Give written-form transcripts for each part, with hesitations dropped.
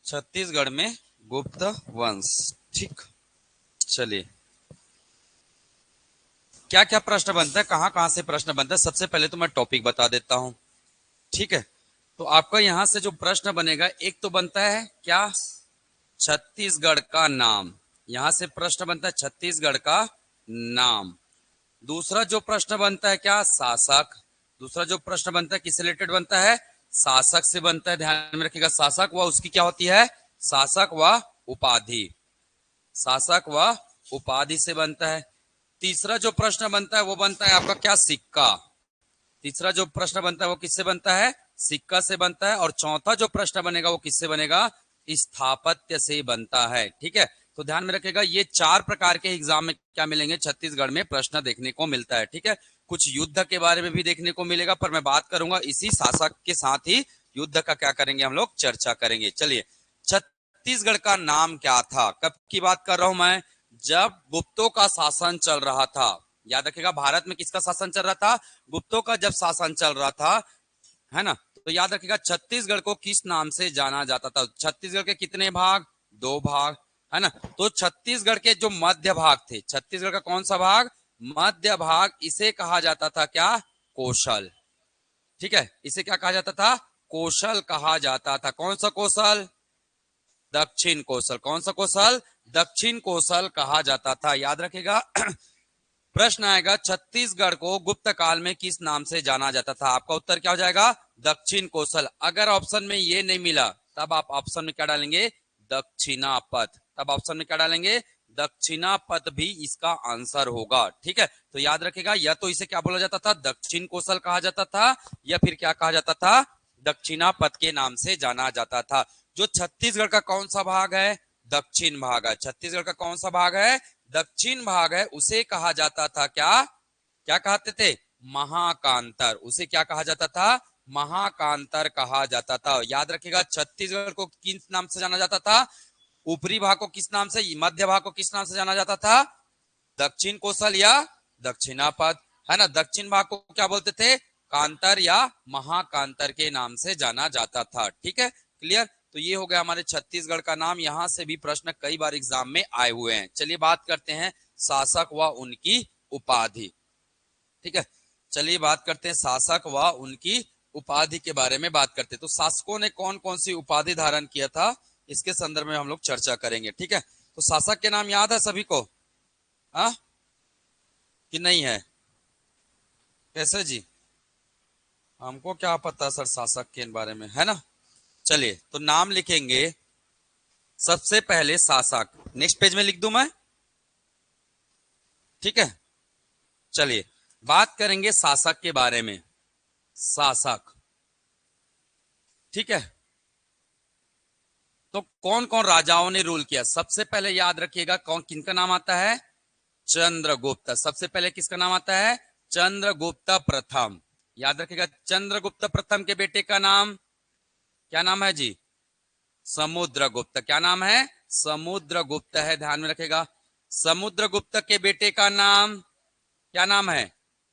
छत्तीसगढ़ में गुप्त वंश। ठीक, चलिए क्या क्या प्रश्न बनता है, कहां कहां से प्रश्न बनता है, सबसे पहले तो मैं टॉपिक बता देता हूं। ठीक है, तो आपका यहां से जो प्रश्न बनेगा, एक तो बनता है क्या, छत्तीसगढ़ का नाम। यहां से प्रश्न बनता है छत्तीसगढ़ का नाम। दूसरा जो प्रश्न बनता है क्या, शासक। दूसरा जो प्रश्न बनता है किससे रिलेटेड बनता है, शासक से बनता है। ध्यान में रखिएगा, शासक व उसकी क्या होती है, शासक व उपाधि। शासक व उपाधि से बनता है। तीसरा जो प्रश्न बनता है वो बनता है आपका क्या, सिक्का। तीसरा जो प्रश्न बनता है वो किससे बनता है, सिक्का से बनता है। और चौथा जो प्रश्न बनेगा वो किससे बनेगा, स्थापत्य से बनता है। ठीक है, तो ध्यान में रखिएगा, ये चार प्रकार के एग्जाम में क्या मिलेंगे, छत्तीसगढ़ में प्रश्न देखने को मिलता है। ठीक है, कुछ युद्ध के बारे में भी देखने को मिलेगा, पर मैं बात करूंगा इसी शासक के साथ ही युद्ध का क्या करेंगे हम लोग, चर्चा करेंगे। चलिए, छत्तीसगढ़ का नाम क्या था, कब की बात कर रहा हूं मैं, जब गुप्तों का शासन चल रहा था। याद रखिएगा, भारत में किसका शासन चल रहा था, गुप्तों का जब शासन चल रहा था, है ना। तो याद रखिएगा छत्तीसगढ़ को किस नाम से जाना जाता था। छत्तीसगढ़ के कितने भाग, दो भाग, है ना। तो छत्तीसगढ़ के जो मध्य भाग थे, छत्तीसगढ़ का कौन सा भाग, मध्य भाग, इसे कहा जाता था क्या, कौशल। ठीक है, इसे क्या कहा जाता था, कौशल कहा जाता था। कौन सा कौशल, दक्षिण कौशल। कौन सा कौशल, दक्षिण कौशल कहा जाता था। याद रखिएगा प्रश्न आएगा, छत्तीसगढ़ को गुप्त काल में किस नाम से जाना जाता था। आपका उत्तर क्या हो जाएगा, दक्षिण कौशल। अगर ऑप्शन में ये नहीं मिला तब आप ऑप्शन में क्या डालेंगे, दक्षिणापथ। तब ऑप्शन में क्या डालेंगे, दक्षिणापथ भी इसका आंसर होगा। ठीक है, तो याद रखिएगा, या तो इसे क्या बोला जाता था, दक्षिण कौशल कहा जाता था, या फिर क्या कहा जाता था, दक्षिणापथ के नाम से जाना जाता था। जो छत्तीसगढ़ का कौन सा भाग है, दक्षिण भाग है। छत्तीसगढ़ का कौन सा भाग है, दक्षिण भाग है। उसे कहा जाता था क्या, क्या कहते थे, महाकांतर। उसे क्या कहा जाता था, महाकांतर कहा जाता था। याद रखिएगा, छत्तीसगढ़ को किस नाम से जाना जाता था, ऊपरी भाग को किस नाम से, मध्य भाग को किस नाम से जाना जाता था, दक्षिण कौशल या दक्षिणापथ, है ना। दक्षिण भाग को क्या बोलते थे, कांतर या महाकांतर के नाम से जाना जाता था। ठीक है, क्लियर। तो ये हो गया हमारे छत्तीसगढ़ का नाम। यहां से भी प्रश्न कई बार एग्जाम में आए हुए हैं। चलिए बात करते हैं शासक व उनकी उपाधि। ठीक है, चलिए बात करते हैं शासक व उनकी उपाधि के बारे में बात करते हैं। तो शासकों ने कौन कौन सी उपाधि धारण किया था, इसके संदर्भ में हम लोग चर्चा करेंगे। ठीक है, तो शासक के नाम याद है सभी को, हाँ कि नहीं है, कैसे जी, हमको क्या पता सर शासक के बारे में, है ना। चलिए, तो नाम लिखेंगे सबसे पहले शासक, नेक्स्ट पेज में लिख दूं मैं। ठीक है, चलिए बात करेंगे शासक के बारे में। शासक, ठीक है, तो कौन कौन राजाओं ने रूल किया, सबसे पहले याद रखिएगा कौन, किनका नाम आता है, चंद्रगुप्त। सबसे पहले किसका नाम आता है, चंद्रगुप्त प्रथम। याद रखिएगा, चंद्रगुप्त प्रथम के बेटे का नाम क्या नाम है जी, समुद्रगुप्त। क्या नाम है, समुद्रगुप्त है। ध्यान में रखेगा, समुद्रगुप्त के बेटे का नाम क्या नाम है,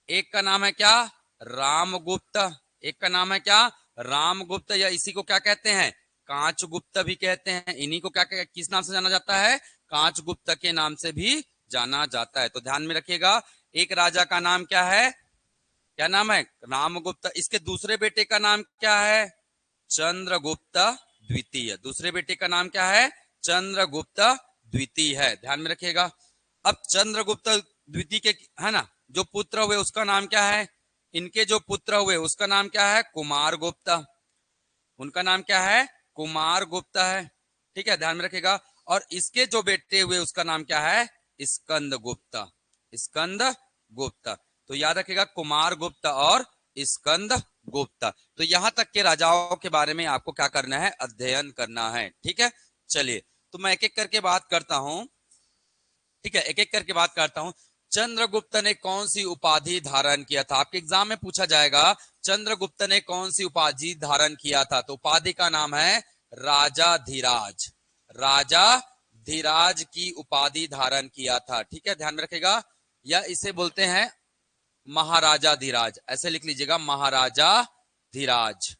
एक का नाम है क्या, रामगुप्त। एक का नाम है क्या, रामगुप्त, या इसी को क्या कहते हैं, कांचगुप्त भी कहते हैं। इन्हीं को क्या किस नाम से जाना जाता है, कांचगुप्त के नाम से भी जाना जाता है। तो ध्यान में रखिएगा, एक राजा का नाम क्या है, क्या नाम है, रामगुप्त। इसके दूसरे बेटे का नाम क्या है, चंद्रगुप्त द्वितीय। दूसरे बेटे का नाम क्या है, चंद्रगुप्त द्वितीय है। ध्यान में रखिएगा, अब चंद्रगुप्त द्वितीय के, है ना, जो पुत्र हुए उसका नाम क्या है, इनके जो पुत्र हुए उसका नाम क्या है, कुमारगुप्त। उनका नाम क्या है, कुमारगुप्त है। ठीक है, ध्यान में रखिएगा, और इसके जो बेटे हुए उसका नाम क्या है, स्कंदगुप्त। स्कंदगुप्त, तो याद रखिएगा कुमारगुप्त और स्कंदगुप्त। तो यहां तक के राजाओं के बारे में आपको क्या करना है, अध्ययन करना है। ठीक है, चलिए, तो मैं एक एक करके बात करता हूं। ठीक है, एक एक करके बात करता हूं। चंद्रगुप्त ने कौन सी उपाधि धारण किया था, आपके एग्जाम में पूछा जाएगा, चंद्रगुप्त ने कौन सी उपाधि धारण किया था। तो उपाधि का नाम है राजा धीराज। राजा धीराज की उपाधि धारण किया था। ठीक है, ध्यान में रखेगा, या इसे बोलते हैं महाराजा धीराज, ऐसे लिख लीजिएगा, महाराजा धीराज।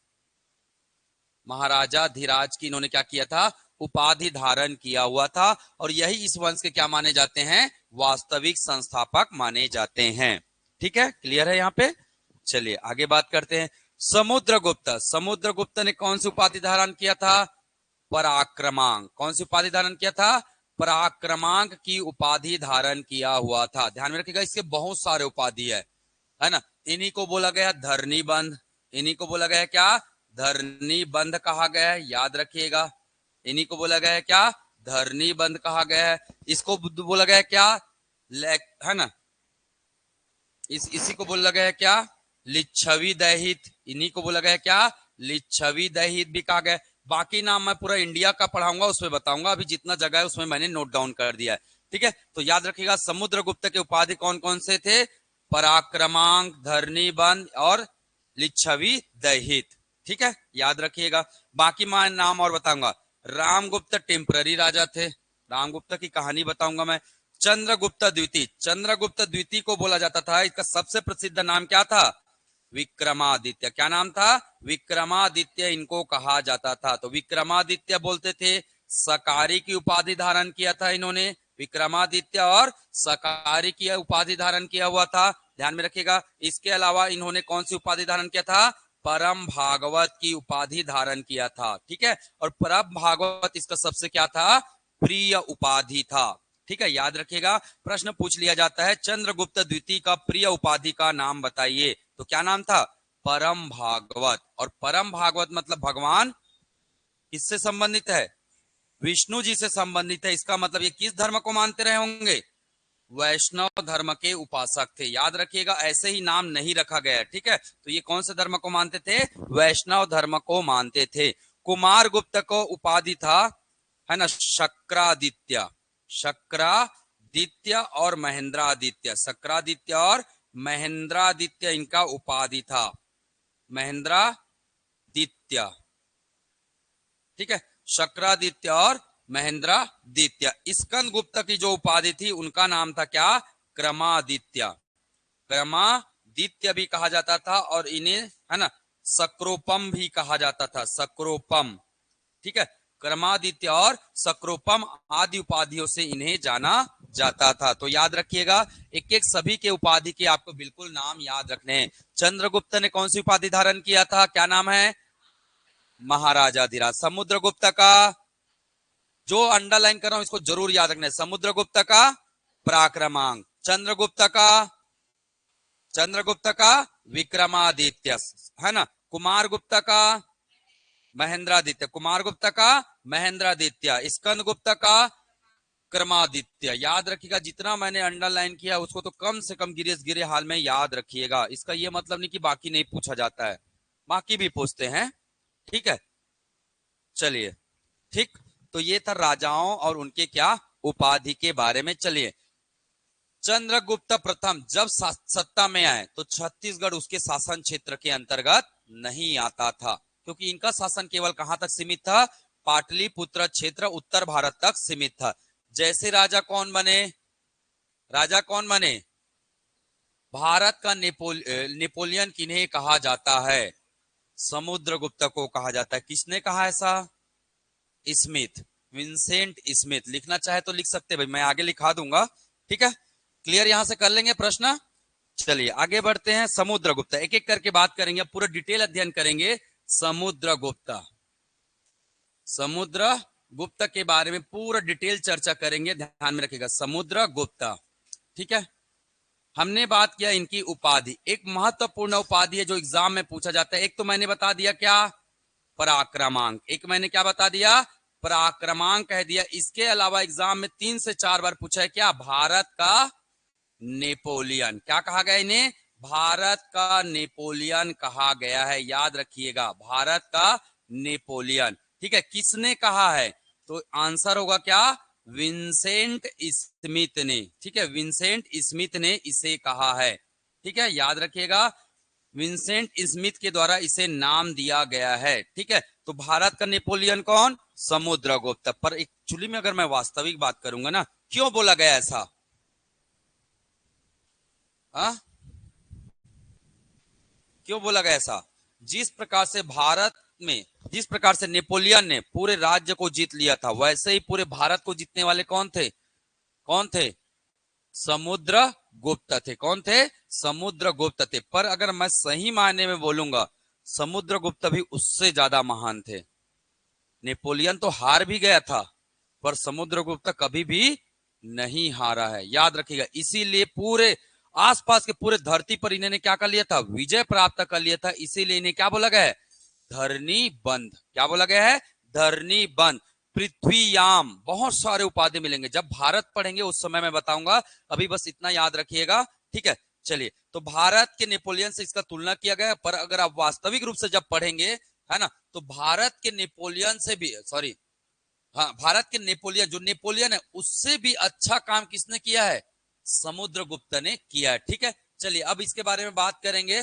महाराजा धीराज की इन्होंने क्या किया था, उपाधि धारण किया हुआ था और यही इस वंश के क्या माने जाते हैं, वास्तविक संस्थापक माने जाते हैं। ठीक है, क्लियर है यहाँ पे। चलिए आगे बात करते हैं। समुद्रगुप्त, समुद्रगुप्त ने कौन सी उपाधि धारण किया था, पराक्रमांक। कौन सी उपाधि धारण किया था, पराक्रमांक की उपाधि धारण किया हुआ था। ध्यान में रखिएगा, इसके बहुत सारे उपाधि है ना। इन्हीं को बोला गया धरनी बंध, इन्हीं को बोला गया क्या, धरनी बंध कहा गया है, याद रखिएगा। इन्हीं को बोला गया है क्या, धरनी बंध कहा गया है। इसको बोला गया है क्या, है ना, इसी को बोला गया है क्या, लिच्छवी दहित। इन्हीं को बोला गया है क्या, लिच्छवी दहित भी कहा गया। बाकी नाम मैं पूरा इंडिया का पढ़ाऊंगा, उसमें बताऊंगा, अभी जितना जगह है उसमें मैंने नोट डाउन कर दिया है। ठीक है, तो याद रखिएगा समुद्रगुप्त के उपाधि कौन कौन से थे, पराक्रमांक, धरनी बंध और लिच्छवी दहित। ठीक है, याद रखिएगा। बाकी मैं नाम और बताऊंगा। रामगुप्त टेम्पररी राजा थे, रामगुप्त की कहानी बताऊंगा मैं। चंद्रगुप्त द्वितीय, चंद्रगुप्त द्वितीय को बोला जाता था, इसका सबसे प्रसिद्ध नाम क्या था, विक्रमादित्य। क्या नाम था, विक्रमादित्य इनको कहा जाता था। तो विक्रमादित्य बोलते थे। सकारी की उपाधि धारण किया था इन्होंने, विक्रमादित्य और सकारी की उपाधि धारण किया हुआ था, ध्यान में रखिएगा। इसके अलावा इन्होंने कौन सी उपाधि धारण किया था, परम भागवत की उपाधि धारण किया था। ठीक है, और परम भागवत इसका सबसे क्या था, प्रिय उपाधि था। ठीक है, याद रखिएगा। प्रश्न पूछ लिया जाता है चंद्रगुप्त द्वितीय का प्रिय उपाधि का नाम बताइए, तो क्या नाम था, परम भागवत। और परम भागवत मतलब भगवान किससे संबंधित है, विष्णु जी से संबंधित है। इसका मतलब ये किस धर्म को मानते रहे होंगे, वैष्णव धर्म के उपासक थे। याद रखिएगा, ऐसे ही नाम नहीं रखा गया है। ठीक है, तो ये कौन से धर्म को मानते थे, वैष्णव धर्म को मानते थे। कुमार गुप्त को उपाधि था, है ना, शक्रादित्य, शक्रादित्य और महेंद्रादित्य, शक्रादित्य और महेंद्रादित्य इनका उपाधि था, महेंद्रादित्य। ठीक है, शक्रादित्य और महेंद्रादित्य। स्कंद गुप्त की जो उपाधि थी उनका नाम था क्या, क्रमादित्य, क्रमादित्य भी कहा जाता था। और इन्हें, है ना, सक्रोपम भी कहा जाता था, सक्रोपम। ठीक है, क्रमादित्य और सक्रोपम आदि उपाधियों से इन्हें जाना जाता था। तो याद रखिएगा, एक एक सभी के उपाधि के आपको बिल्कुल नाम याद रखने हैं। चंद्रगुप्त ने कौन सी उपाधि धारण किया था, क्या नाम है, महाराजाधिराज। समुद्रगुप्त का, जो अंडरलाइन कर रहा हूं इसको जरूर याद रखना है, समुद्रगुप्त का पराक्रमांक, चंद्रगुप्त का विक्रमादित्य, है ना, कुमार गुप्त का महेंद्रादित्य, कुमार गुप्त का महेंद्रादित्य, स्कंद गुप्त का क्रमादित्य। याद रखिएगा, जितना मैंने अंडरलाइन किया उसको तो कम से कम गिरे हाल में याद रखिएगा। इसका ये मतलब नहीं कि बाकी नहीं पूछा जाता है, बाकी भी पूछते हैं। ठीक है, चलिए, ठीक। तो ये था राजाओं और उनके क्या, उपाधि के बारे में। चलिए, चंद्रगुप्त प्रथम जब सत्ता में आए तो छत्तीसगढ़ उसके शासन क्षेत्र के अंतर्गत नहीं आता था, क्योंकि इनका शासन केवल कहां तक सीमित था, पाटलिपुत्र क्षेत्र उत्तर भारत तक सीमित था। जैसे राजा कौन बने, राजा कौन बने, भारत का नेपोलियन किन्हें कहा जाता है, समुद्रगुप्त को कहा जाता है। किसने कहा ऐसा, स्मिथ, विंसेंट स्मिथ। लिखना चाहे तो लिख सकते भाई, मैं आगे लिखा दूंगा। ठीक है, क्लियर, यहां से कर लेंगे प्रश्न। चलिए आगे बढ़ते हैं। समुद्रगुप्त, एक एक करके बात करेंगे, पूरा डिटेल अध्ययन करेंगे समुद्रगुप्त, समुद्रगुप्त के बारे में पूरा डिटेल चर्चा करेंगे, ध्यान में रखिएगा, समुद्रगुप्त। ठीक है, हमने बात किया इनकी उपाधि। एक महत्वपूर्ण उपाधि है जो एग्जाम में पूछा जाता है, एक तो मैंने बता दिया क्या, पराक्रमांक, एक मैंने क्या बता दिया, पराक्रमांक कह दिया। इसके अलावा एग्जाम में 3 से 4 बार पूछा है क्या, भारत का नेपोलियन। क्या कहा गया इन्हें, भारत का नेपोलियन कहा गया है, याद रखिएगा, भारत का नेपोलियन। ठीक है, किसने कहा है, तो आंसर होगा क्या, विंसेंट स्मिथ ने। ठीक है, विंसेंट स्मिथ ने इसे कहा है। ठीक है, याद रखिएगा, विंसेंट स्मिथ के द्वारा इसे नाम दिया गया है। ठीक है, तो भारत का नेपोलियन कौन, समुद्रगुप्त। पर एक्चुअली में अगर मैं वास्तविक बात करूंगा ना, क्यों बोला गया ऐसा, क्यों बोला गया ऐसा, जिस प्रकार से भारत में, जिस प्रकार से नेपोलियन ने पूरे राज्य को जीत लिया था, वैसे ही पूरे भारत को जीतने वाले कौन थे? कौन थे? समुद्रगुप्त थे। कौन थे? समुद्रगुप्त थे। पर अगर मैं सही मायने में बोलूंगा, समुद्रगुप्त भी उससे ज्यादा महान थे। नेपोलियन तो हार भी गया था, पर समुद्रगुप्त कभी भी नहीं हारा है, याद रखिएगा। इसीलिए पूरे आसपास के पूरे धरती पर इन्होंने क्या कर लिया था? विजय प्राप्त कर लिया था। इसीलिए इन्हें क्या बोला गया है? धरनी बंद। क्या बोला गया है? धरनी बंद। पृथ्वीयाम, बहुत सारे उपाधि मिलेंगे जब भारत पढ़ेंगे, उस समय मैं बताऊंगा। अभी बस इतना याद रखिएगा, ठीक है। चलिए, तो भारत के नेपोलियन से इसका तुलना किया गया, पर अगर आप वास्तविक रूप से जब पढ़ेंगे, है ना, तो भारत के नेपोलियन से भी, सॉरी, हाँ, भारत के नेपोलियन, जो नेपोलियन है उससे भी अच्छा काम किसने किया है? समुद्रगुप्त ने किया है, ठीक है। चलिए, अब इसके बारे में बात करेंगे,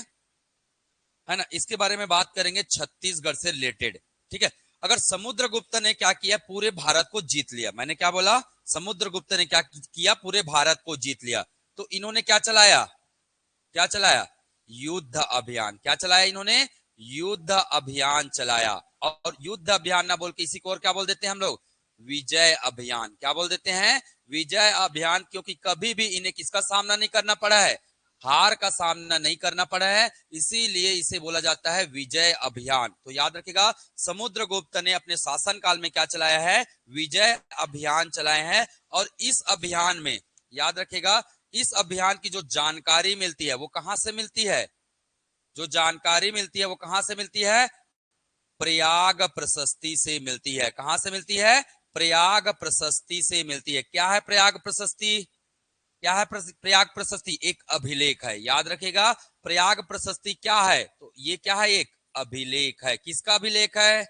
है ना, इसके बारे में बात करेंगे छत्तीसगढ़ से रिलेटेड, ठीक है। अगर समुद्रगुप्त ने क्या किया? पूरे भारत को जीत लिया। मैंने क्या बोला? समुद्रगुप्त ने क्या किया? पूरे भारत को जीत लिया। तो इन्होंने क्या चलाया? क्या चलाया? युद्ध अभियान। क्या चलाया इन्होंने? युद्ध अभियान चलाया। और युद्ध अभियान ना बोल के इसी को और क्या बोल देते हैं हम लोग? विजय अभियान। क्या बोल देते हैं? विजय अभियान। क्योंकि कभी भी इन्हें किसका सामना नहीं करना पड़ा है? हार का सामना नहीं करना पड़ा है, इसीलिए इसे बोला जाता है विजय अभियान। तो याद रखिएगा, समुद्रगुप्त ने अपने शासन काल में क्या चलाया है? विजय अभियान चलाए हैं। और इस अभियान में याद रखिएगा, इस अभियान की जो जानकारी मिलती है वो कहां से मिलती है? जो जानकारी मिलती है वो कहां से मिलती है? प्रयाग प्रशस्ति से मिलती है। कहां से मिलती है? प्रयाग प्रशस्ति से मिलती है। क्या है प्रयाग प्रशस्ति? क्या है प्रयाग प्रशस्ति? एक अभिलेख है, याद रखिएगा। प्रयाग प्रशस्ति क्या है? तो ये क्या है? एक अभिलेख है। किसका अभिलेख है?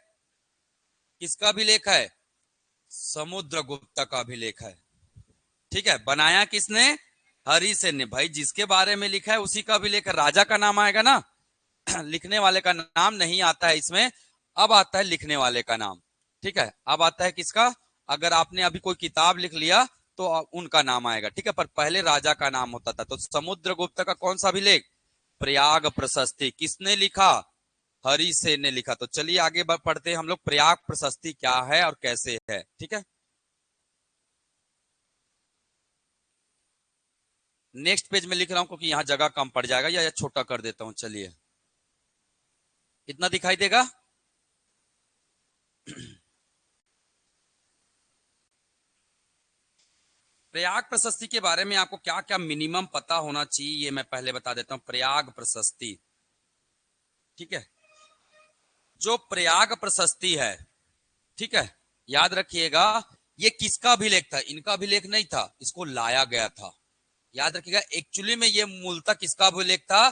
किसका अभिलेख है? समुद्रगुप्त का अभिलेख है, ठीक है। बनाया किसने? हरिसेन ने। भाई, जिसके बारे में लिखा है उसी का अभिलेख है। राजा का नाम आएगा ना, लिखने वाले का नाम नहीं आता है इसमें। अब आता है लिखने वाले का नाम, ठीक है। अब आता है किसका? अगर आपने अभी कोई किताब लिख लिया तो उनका नाम आएगा, ठीक है। पर पहले राजा का नाम होता था। तो समुद्रगुप्त का कौन सा अभिलेख? प्रयाग प्रशस्ति। किसने लिखा? हरिसेन ने लिखा। तो चलिए आगे पढ़ते हैं हम लोग, प्रयाग प्रशस्ति क्या है और कैसे है, ठीक है। नेक्स्ट पेज में लिख रहा हूं क्योंकि यहां जगह कम पड़ जाएगा, या छोटा कर देता हूं। चलिए, इतना दिखाई देगा? प्रयाग प्रशस्ति के बारे में आपको क्या क्या मिनिमम पता होना चाहिए, ये मैं पहले बता देता हूं। प्रयाग प्रशस्ति, ठीक है। जो प्रयाग प्रशस्ति है, ठीक है, याद रखिएगा, ये किसका अभिलेख था? इनका अभिलेख नहीं था, इसको लाया गया था। याद रखिएगा, एक्चुअली में ये मूलतः किसका अभिलेख था?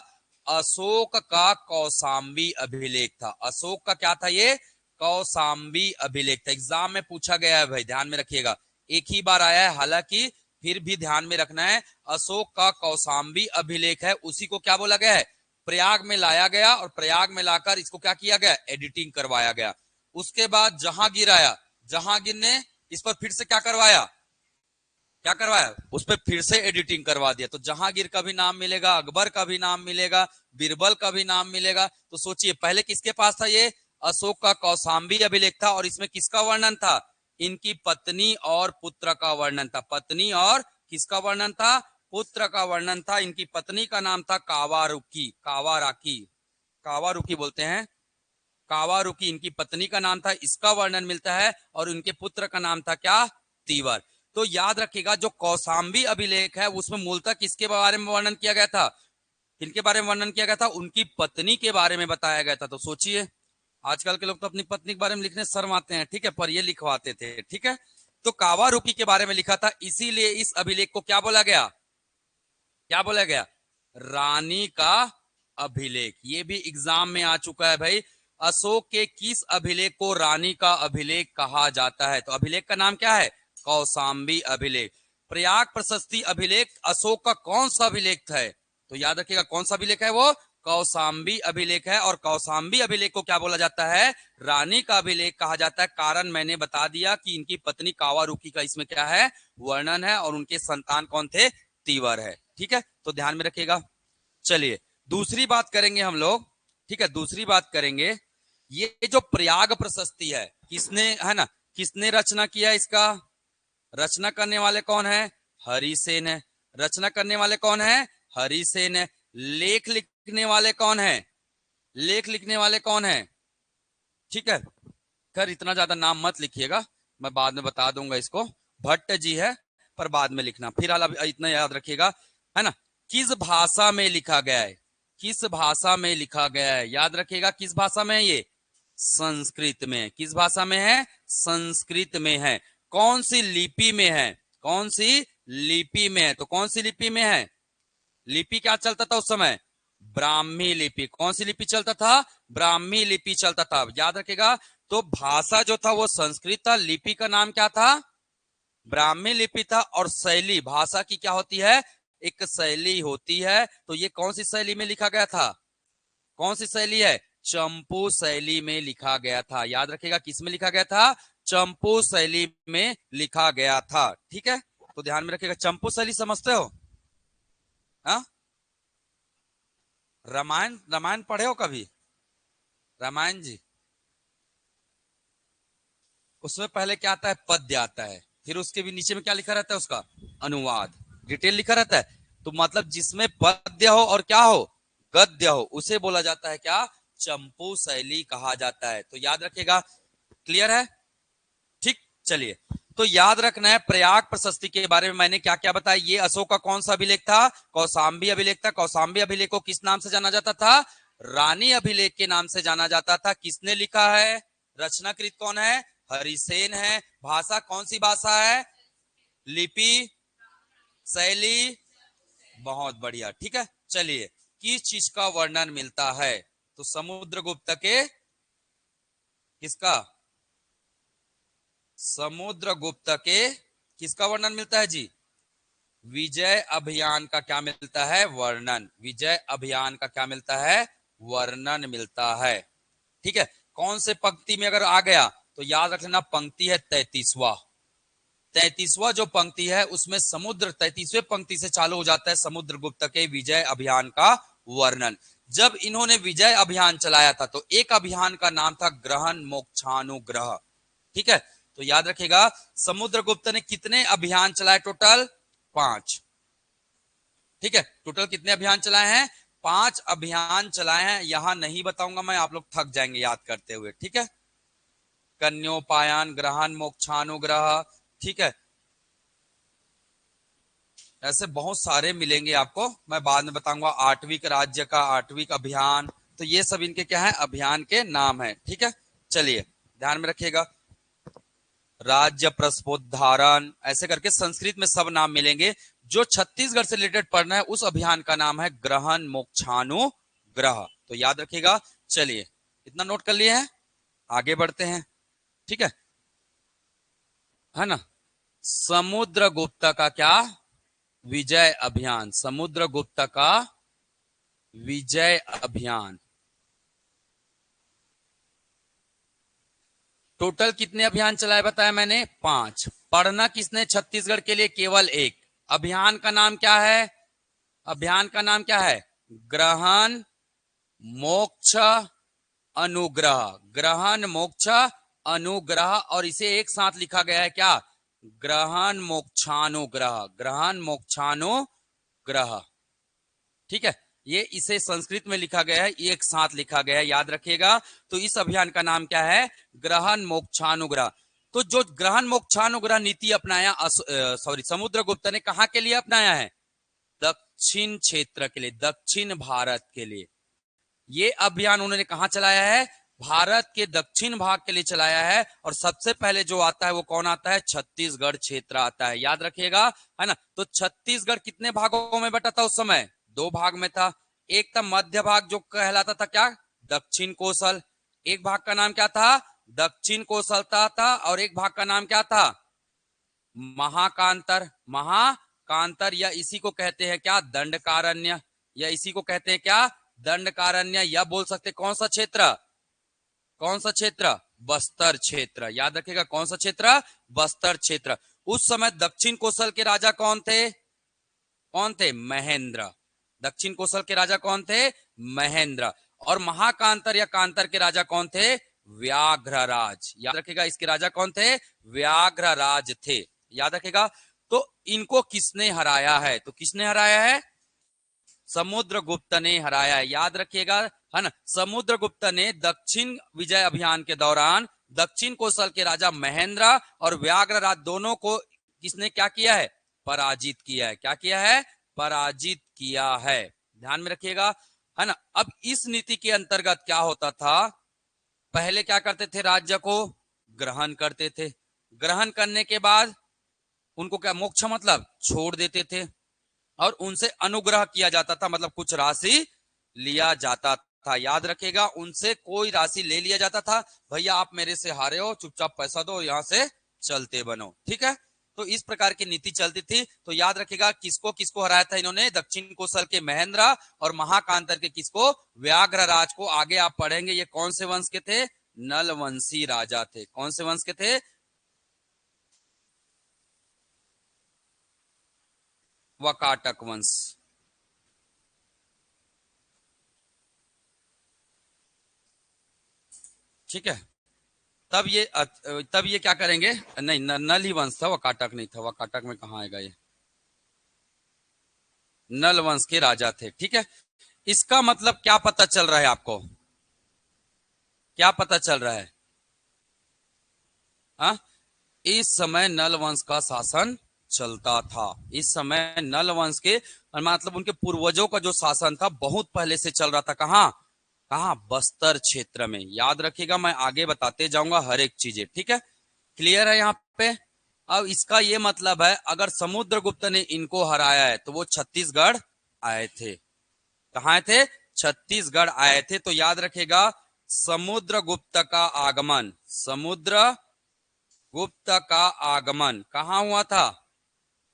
अशोक का कौशाम्बी अभिलेख था। अशोक का क्या था? ये कौशाम्बी अभिलेख था। एग्जाम में पूछा गया है भाई, ध्यान में रखिएगा। एक ही बार आया है, हालांकि फिर भी ध्यान में रखना है। अशोक का कौशाम्बी अभिलेख है, उसी को क्या बोला गया है? प्रयाग में लाया गया, और प्रयाग में लाकर इसको क्या किया गया? एडिटिंग करवाया गया। उसके बाद जहांगीर आया, जहांगीर ने इस पर फिर से क्या करवाया? क्या करवाया? उस पर फिर से एडिटिंग करवा दिया। तो जहांगीर का भी नाम मिलेगा, अकबर का भी नाम मिलेगा, बीरबल का भी नाम मिलेगा। तो सोचिए, पहले किसके पास था? ये अशोक का कौशाम्बी अभिलेख था, और इसमें किसका वर्णन था? इनकी पत्नी और पुत्र का वर्णन था। पत्नी और किसका वर्णन था? पुत्र का वर्णन था। इनकी पत्नी का नाम था कावारुकी, कावाराकी, कावारुकी बोलते हैं, कावारुकी इनकी पत्नी का नाम था, इसका वर्णन मिलता है। और उनके पुत्र का नाम था क्या? तीवर। तो याद रखिएगा, जो कौशाम्बी अभिलेख है उसमें मूलतः किसके बारे में वर्णन किया गया था? किनके बारे में वर्णन किया गया था? उनकी पत्नी के बारे में बताया गया था। तो सोचिए, आजकल के लोग तो अपनी पत्नी के बारे में लिखने शर्माते हैं, ठीक है, पर ये लिखवाते थे, ठीक है। तो कावारुकी के बारे में लिखा था, इसीलिए इस अभिलेख को क्या बोला गया? क्या बोला गया? रानी का अभिलेख। ये भी एग्जाम में आ चुका है भाई। अशोक के किस अभिलेख को रानी का अभिलेख कहा जाता है? तो अभिलेख का नाम क्या है? कौशाम्बी अभिलेख। प्रयाग प्रशस्ति अभिलेख अशोक का कौन सा अभिलेख है? तो याद रखिएगा, कौन सा अभिलेख है वो? कौशाम्बी अभिलेख है। और कौशाम्बी अभिलेख को क्या बोला जाता है? रानी का अभिलेख कहा जाता है। कारण मैंने बता दिया कि इनकी पत्नी कावारुकी का इसमें क्या है? वर्णन है, और उनके संतान कौन थे? तीवर है, ठीक है। तो ध्यान में रखिएगा। चलिए, दूसरी बात करेंगे हम लोग, ठीक है, दूसरी बात करेंगे, ये जो प्रयाग प्रशस्ति है किसने, है ना, किसने रचना किया इसका? रचना करने वाले कौन है? हरिसेन है। रचना करने वाले कौन है? हरिसेन है। लेख लिखने वाले कौन है? लेख लिखने वाले कौन है? ठीक है, खैर इतना ज्यादा नाम मत लिखिएगा, मैं बाद में बता दूंगा इसको। भट्ट जी है, पर बाद में लिखना, फिलहाल अब इतना याद रखिएगा, है ना। किस भाषा में लिखा गया है? किस भाषा में लिखा गया है? याद रखिएगा, किस भाषा में है ये? संस्कृत में। किस भाषा में है? संस्कृत में है। कौन सी लिपि में है? कौन सी लिपि में है? तो कौन सी लिपि में है? लिपि क्या चलता था उस समय? ब्राह्मी लिपि। कौन सी लिपि चलता था? ब्राह्मी लिपि चलता था, याद रखेगा। तो भाषा जो था वो संस्कृत था, लिपि का नाम क्या था? ब्राह्मी लिपि था। और शैली, भाषा की क्या होती है? एक शैली होती है। तो ये कौन सी शैली में लिखा गया था? कौन सी शैली है? चंपू शैली में लिखा गया था। याद रखेगा, किस में लिखा गया था? चंपू शैली में लिखा गया था। ठीक है, तो ध्यान में रखिएगा। चंपू शैली समझते हो? हाँ, रामायण, रामायण पढ़े हो कभी? रामायण जी, उसमें पहले क्या आता है? पद्य आता है, फिर उसके भी नीचे में क्या लिखा रहता है? उसका अनुवाद, डिटेल लिखा रहता है। तो मतलब जिसमें पद्य हो और क्या हो? गद्य हो, उसे बोला जाता है क्या? चंपू शैली कहा जाता है। तो याद रखिएगा, क्लियर है? ठीक, चलिए, तो याद रखना है प्रयाग प्रशस्ति के बारे में मैंने क्या क्या बताया। ये अशोक का कौन सा अभिलेख था? कौशाम्बी अभिलेख था। कौशाम्बी अभिलेख को किस नाम से जाना जाता था? रानी अभिलेख के नाम से जाना जाता था। किसने लिखा है? रचनाकृत कौन है? हरिसेन है। भाषा कौन सी भाषा है? लिपि, शैली, बहुत बढ़िया। ठीक है, चलिए, किस चीज का वर्णन मिलता है? तो समुद्रगुप्त के, किसका? समुद्रगुप्त के किसका वर्णन मिलता है जी? विजय अभियान का क्या मिलता है? वर्णन। विजय अभियान का क्या मिलता है? वर्णन मिलता है। ठीक है, कौन से पंक्ति में अगर आ गया तो याद रख लेना, पंक्ति है 33वां। 33वां जो पंक्ति है उसमें समुद्र, 33वें पंक्ति से चालू हो जाता है समुद्रगुप्त के विजय अभियान का वर्णन। जब इन्होंने विजय अभियान चलाया था तो एक अभियान का नाम था ग्रहण मोक्षानुग्रह। ठीक है, तो याद रखिएगा, समुद्रगुप्त ने कितने अभियान चलाए? टोटल 5। ठीक है, टोटल कितने अभियान चलाए हैं? 5 अभियान चलाए हैं। यहां नहीं बताऊंगा मैं, आप लोग थक जाएंगे याद करते हुए। ठीक है, कन्योपायन, ग्रहण मोक्षानुग्रह, ठीक है, ऐसे बहुत सारे मिलेंगे आपको, मैं बाद में बताऊंगा। आठवीं राज्य का 8वीं अभियान, तो ये सब इनके क्या है? अभियान के नाम है। ठीक है, चलिए ध्यान में रखिएगा। राज्य प्रस्फोद्धारण, ऐसे करके संस्कृत में सब नाम मिलेंगे। जो छत्तीसगढ़ से रिलेटेड पढ़ना है उस अभियान का नाम है ग्रहण मोक्षानुग्रह। तो याद रखिएगा। चलिए, इतना नोट कर लिए हैं, आगे बढ़ते हैं। ठीक है ना। समुद्रगुप्त का क्या? विजय अभियान। समुद्रगुप्त का विजय अभियान। टोटल कितने अभियान चलाए बताया मैंने? 5। पढ़ना किसने छत्तीसगढ़ के लिए? केवल एक। अभियान का नाम क्या है? अभियान का नाम क्या है? ग्रहण मोक्ष अनुग्रह। ग्रहण मोक्ष अनुग्रह, और इसे एक साथ लिखा गया है क्या? ग्रहण मोक्षानुग्रह। ग्रहण मोक्षानुग्रह। ठीक है, ये इसे संस्कृत में लिखा गया है, एक साथ लिखा गया है, याद रखिएगा। तो इस अभियान का नाम क्या है? ग्रहण मोक्षानुग्रह। तो जो ग्रहण मोक्षानुग्रह नीति अपनाया, समुद्रगुप्त ने कहां के लिए अपनाया है? दक्षिण क्षेत्र के लिए, दक्षिण भारत के लिए। ये अभियान उन्होंने कहां चलाया है? भारत के दक्षिण भाग के लिए चलाया है। और सबसे पहले जो आता है वो कौन आता है? छत्तीसगढ़ क्षेत्र आता है, याद रखिएगा, है ना। तो छत्तीसगढ़ कितने भागों में बटा था उस समय? 2 भाग में था। एक था मध्य भाग जो कहलाता था क्या? दक्षिण कोसल। एक भाग का नाम क्या था? दक्षिण कोसलता था। और एक भाग का नाम क्या था? महाकांतर। महाकांतर, या इसी को कहते हैं क्या? दंडकारण्य। या इसी को कहते हैं क्या? दंडकारण्य। या बोल सकते कौन सा क्षेत्र? कौन सा क्षेत्र? बस्तर क्षेत्र। याद रखिएगा, कौन सा क्षेत्र? बस्तर क्षेत्र। उस समय दक्षिण कोसल के राजा कौन थे? कौन थे? महेंद्र। दक्षिण कोसल के राजा कौन थे? महेंद्र। और महाकांतर या कांतर के राजा कौन थे? व्याघ्रराज। याद रखेगा, इसके राजा कौन थे? व्याघ्रराज थे, याद रखेगा। तो इनको किसने हराया है? तो किसने हराया है? समुद्रगुप्त ने हराया है, याद रखिएगा, है ना। समुद्रगुप्त ने दक्षिण विजय अभियान के दौरान दक्षिण कौशल के राजा महेंद्र और व्याघ्रराज दोनों को किसने क्या किया है? पराजित किया है। क्या किया है? पराजित किया है, ध्यान में रखिएगा, है ना। अब इस नीति के अंतर्गत क्या होता था? पहले क्या करते थे? राज्य को ग्रहण करते थे, ग्रहण करने के बाद उनको क्या मोक्ष मतलब छोड़ देते थे, और उनसे अनुग्रह किया जाता था, मतलब कुछ राशि लिया जाता था, याद रखेगा। उनसे कोई राशि ले लिया जाता था, भैया आप मेरे से हारे हो, चुपचाप पैसा दो, यहां से चलते बनो, ठीक है। तो इस प्रकार की नीति चलती थी। तो याद रखेगा, किसको किसको हराया था इन्होंने? दक्षिण कौशल के महेंद्र और महाकांतर के किसको? व्याघ्रराज को। आगे आप पढ़ेंगे ये कौन से वंश के थे? नलवंशी राजा थे। कौन से वंश के थे? वकाटक वंश, ठीक है। तब ये क्या करेंगे? नहीं, नल ही वंश था, वकाटक नहीं था। वकाटक में कहाँ आएगा ये? नल वंश के राजा थे, ठीक है। इसका मतलब क्या पता चल रहा है आपको? क्या पता चल रहा है? हा? इस समय नल वंश का शासन चलता था। इस समय नल वंश के मतलब उनके पूर्वजों का जो शासन था बहुत पहले से चल रहा था। कहाँ कहाँ? बस्तर क्षेत्र में, याद रखिएगा, मैं आगे बताते जाऊंगा हर एक चीजें, ठीक है। क्लियर है यहाँ पे? अब इसका ये मतलब है, अगर समुद्रगुप्त ने इनको हराया है तो वो छत्तीसगढ़ आए थे। कहाँ आए थे? छत्तीसगढ़ आए थे। तो याद रखेगा, समुद्रगुप्त का आगमन, समुद्रगुप्त का आगमन कहाँ हुआ था?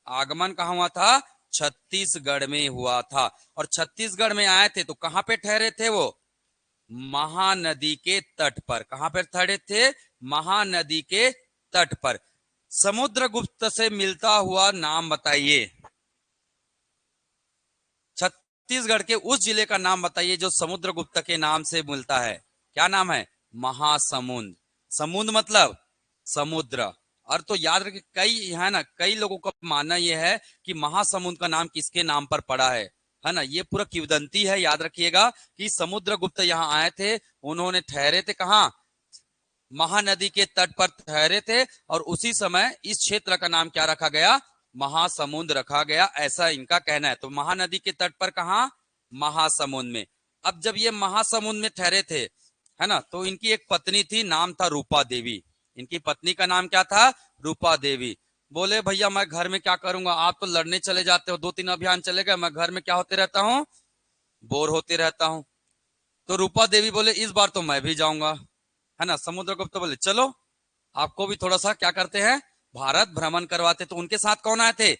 आगमन कहाँ हुआ था? छत्तीसगढ़ में हुआ था। और छत्तीसगढ़ में आए थे तो कहाँ पे ठहरे थे वो? महानदी के तट पर। कहां पर ठहरे थे? महानदी के तट पर। समुद्रगुप्त से मिलता हुआ नाम बताइए, छत्तीसगढ़ के उस जिले का नाम बताइए जो समुद्रगुप्त के नाम से मिलता है। क्या नाम है? महासमुंद। समुद्र मतलब समुद्र। और तो याद रखिए, कई है ना, कई लोगों का मानना यह है कि महासमुंद का नाम किसके नाम पर पड़ा है ना। ये पूरा किंवदंती है, याद रखिएगा, कि समुद्रगुप्त यहाँ आए थे, उन्होंने ठहरे थे कहाँ? महानदी के तट पर ठहरे थे, और उसी समय इस क्षेत्र का नाम क्या रखा गया? महासमुंद रखा गया, ऐसा इनका कहना है। तो महानदी के तट पर कहा? महासमुंद में। अब जब ये महासमुंद में ठहरे थे, है ना, तो इनकी एक पत्नी थी, नाम था रूपा देवी। इनकी पत्नी का नाम क्या था? रूपा देवी। बोले भैया मैं घर में क्या करूंगा, आप तो लड़ने चले जाते हो, 2-3 अभियान चले गए, मैं घर में क्या होते रहता हूँ? बोर होते रहता हूँ। तो रूपा देवी बोले इस बार तो मैं भी जाऊंगा, है ना। समुद्रगुप्त बोले चलो, आपको भी थोड़ा सा क्या करते हैं, भारत भ्रमण करवाते। तो उनके साथ कौन आए थे?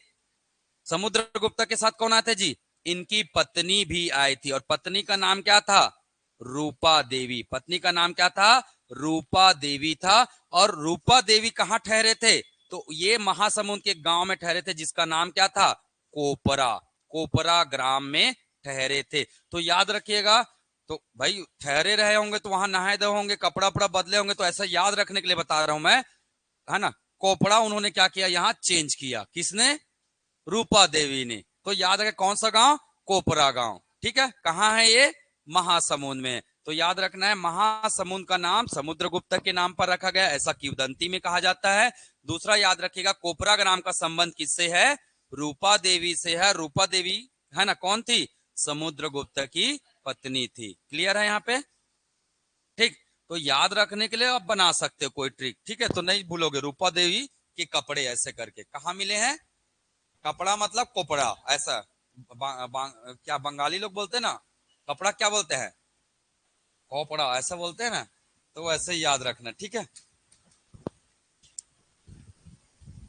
समुद्रगुप्त के साथ कौन आए थे जी? इनकी पत्नी भी आई थी, और पत्नी का नाम क्या था? रूपा देवी। पत्नी का नाम क्या था? रूपा देवी था। और रूपा देवी कहाँ ठहरे थे? तो ये महासमुंद के गांव में ठहरे थे, जिसका नाम क्या था? कोपरा। कोपरा ग्राम में ठहरे थे। तो याद रखिएगा, तो भाई ठहरे रहे होंगे तो वहां नहाए धोए होंगे, कपड़ा उपड़ा बदले होंगे, तो ऐसा याद रखने के लिए बता रहा हूं मैं, है ना। कोपड़ा उन्होंने क्या किया? यहाँ चेंज किया। किसने? रूपा देवी ने। तो याद रखे कौन सा गांव? कोपरा गांव, ठीक है। कहाँ है ये? महासमुंद में। तो याद रखना है, महासमुंद का नाम समुद्रगुप्त के नाम पर रखा गया, ऐसा किंवदंती में कहा जाता है। दूसरा याद रखिएगा, कोपरा ग्राम का संबंध किससे है? रूपा देवी से है। रूपा देवी, है ना, कौन थी? समुद्रगुप्त की पत्नी थी। क्लियर है यहाँ पे? ठीक। तो याद रखने के लिए आप बना सकते हो कोई ट्रिक, ठीक है, तो नहीं भूलोगे। रूपा देवी के कपड़े ऐसे करके कहा मिले हैं? कपड़ा मतलब कोपड़ा, ऐसा। क्या बंगाली लोग बोलते हैं ना, कपड़ा क्या बोलते हैं? कोपड़ा, ऐसा बोलते हैं ना। तो वैसे ही याद रखना, ठीक है।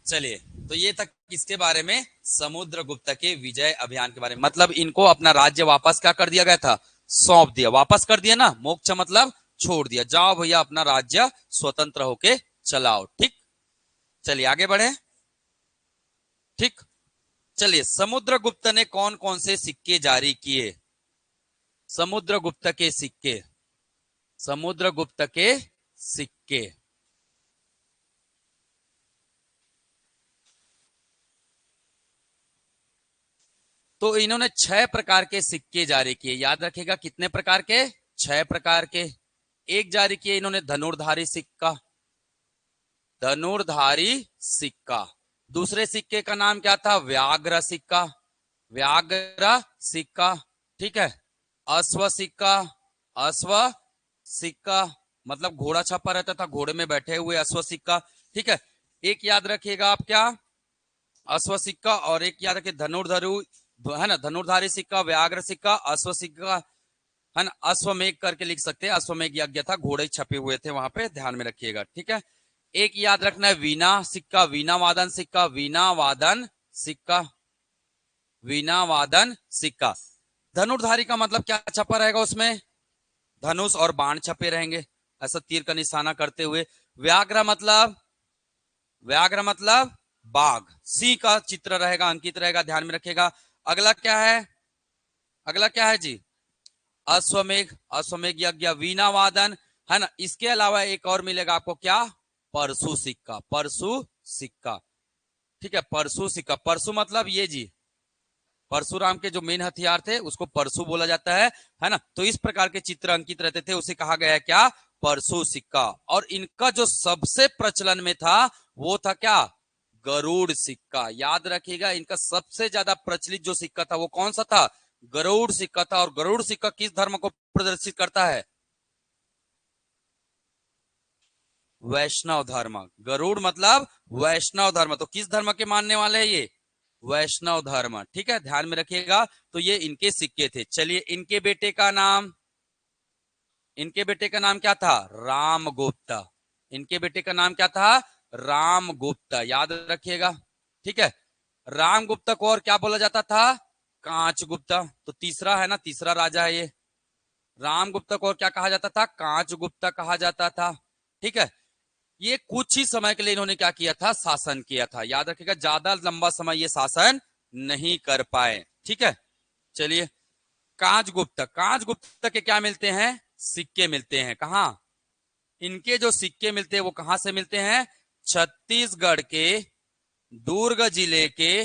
चलिए, तो ये तक किसके बारे में? समुद्रगुप्त के विजय अभियान के बारे में। मतलब इनको अपना राज्य वापस क्या कर दिया गया था? सौंप दिया। वापस कर दिया ना, मोक्ष मतलब छोड़ दिया, जाओ भैया अपना राज्य स्वतंत्र होके चलाओ, ठीक। चलिए आगे बढ़े, ठीक। चलिए, समुद्रगुप्त ने कौन कौन से सिक्के जारी किए? समुद्रगुप्त के सिक्के, समुद्रगुप्त के सिक्के। तो इन्होंने 6 प्रकार के सिक्के जारी किए, याद रखिएगा कितने प्रकार के, 6 प्रकार के। एक जारी किए इन्होंने धनुर्धारी सिक्का, धनुर्धारी सिक्का। दूसरे सिक्के का नाम क्या था, व्याघ्र सिक्का, व्याघ्र सिक्का, ठीक है। अश्व सिक्का, अश्व सिक्का मतलब घोड़ा छपा रहता था, घोड़े में बैठे हुए अश्व सिक्का, ठीक है। एक याद रखिएगा आप क्या, अश्व सिक्का, और एक याद रखिए धनुर्धरु, है ना, धनुर्धारी सिक्का, व्याघ्र सिक्का, अश्व सिक्का, है ना। अश्वमेघ करके लिख सकते हैं, अश्वमेघ यज्ञ था, घोड़े छपे हुए थे वहां पे, ध्यान में रखिएगा, ठीक है। एक याद रखना है वीणा सिक्का, वीणा वादन सिक्का, वीणा वादन सिक्का, वीणा वादन सिक्का। धनुर्धारी का मतलब क्या छपा रहेगा उसमें, धनुष और बाण छपे रहेंगे, ऐसा तीर का निशाना करते हुए। व्याघ्र मतलब, व्याघ्र मतलब बाघ, सिंह का चित्र रहेगा, अंकित रहेगा, ध्यान में रखिएगा। अगला क्या है, अगला क्या है जी, अश्वमेघ, अश्वमेघ यज्ञ, वीणा वादन, है ना। इसके अलावा एक और मिलेगा आपको क्या, परशु सिक्का, परशु सिक्का, ठीक है। परशु सिक्का, परशु मतलब ये जी, परशुराम के जो मेन हथियार थे उसको परशु बोला जाता है ना। तो इस प्रकार के चित्र अंकित रहते थे, उसे कहा गया है क्या, परशु सिक्का। और इनका जो सबसे प्रचलन में था वो था क्या, गरुड़ सिक्का, याद रखिएगा। इनका सबसे ज्यादा प्रचलित जो सिक्का था वो कौन सा था, गरुड़ सिक्का था। और गरुड़ सिक्का किस धर्म को प्रदर्शित करता है, वैष्णव धर्म। गरुड़ मतलब वैष्णव धर्म, तो किस धर्म के मानने वाले हैं ये, वैष्णव धर्म, ठीक है, ध्यान में रखिएगा। तो ये इनके सिक्के थे। चलिए इनके बेटे का नाम, इनके बेटे का नाम क्या था, रामगुप्त। इनके बेटे का नाम क्या था, रामगुप्त, याद रखिएगा, ठीक है। रामगुप्त को और क्या बोला जाता था, कांचगुप्त। तो तीसरा है ना, तीसरा राजा है ये। रामगुप्त को और क्या कहा जाता था, कांचगुप्त कहा जाता था, ठीक है। ये कुछ ही समय के लिए इन्होंने क्या किया था, शासन किया था, याद रखिएगा। ज्यादा लंबा समय ये शासन नहीं कर पाए, ठीक है। चलिए कांचगुप्त, कांचगुप्त के क्या मिलते हैं, सिक्के मिलते हैं, कहा, इनके जो सिक्के मिलते हैं वो कहां से मिलते हैं, छत्तीसगढ़ के दुर्ग जिले के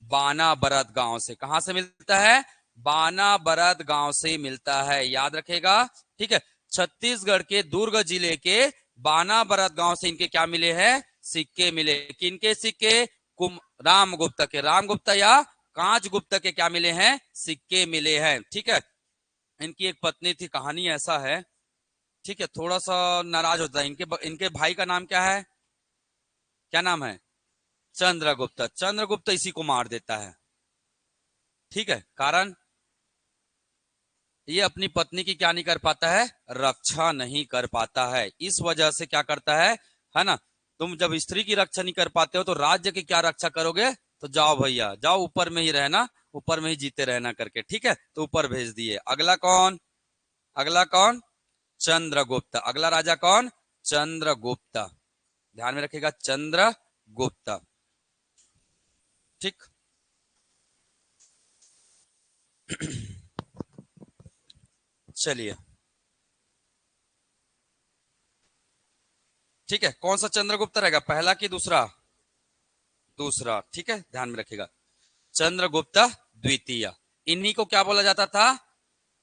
बानाबरद गांव से। कहां से मिलता है, बानाबरद गांव से मिलता है, याद रखेगा, ठीक है। छत्तीसगढ़ के दुर्ग जिले के बानाबरद गांव से इनके क्या मिले हैं, सिक्के मिले। किनके सिक्के, रामगुप्त के, रामगुप्त या कांचगुप्त के क्या मिले हैं, सिक्के मिले हैं, ठीक है। इनकी एक पत्नी थी, कहानी ऐसा है, ठीक है, थोड़ा सा नाराज होता है। इनके इनके भाई का नाम क्या है, क्या नाम है, चंद्रगुप्त। चंद्रगुप्त इसी को मार देता है, ठीक है। कारण ये अपनी पत्नी की क्या नहीं कर पाता है, रक्षा नहीं कर पाता है। इस वजह से क्या करता है ना। तुम जब स्त्री की रक्षा नहीं कर पाते हो तो राज्य की क्या रक्षा करोगे, तो जाओ भैया जाओ, ऊपर में ही रहना, ऊपर में ही जीते रहना करके, ठीक है। तो ऊपर भेज दिए। अगला कौन, अगला कौन, चंद्रगुप्त। अगला राजा कौन, चंद्रगुप्त, ध्यान में रखिएगा, चंद्रगुप्त, ठीक। चलिए ठीक है, कौन सा चंद्रगुप्त रहेगा, पहला कि दूसरा, दूसरा, ठीक है, ध्यान में रखिएगा। चंद्रगुप्त द्वितीय, इन्हीं को क्या बोला जाता था,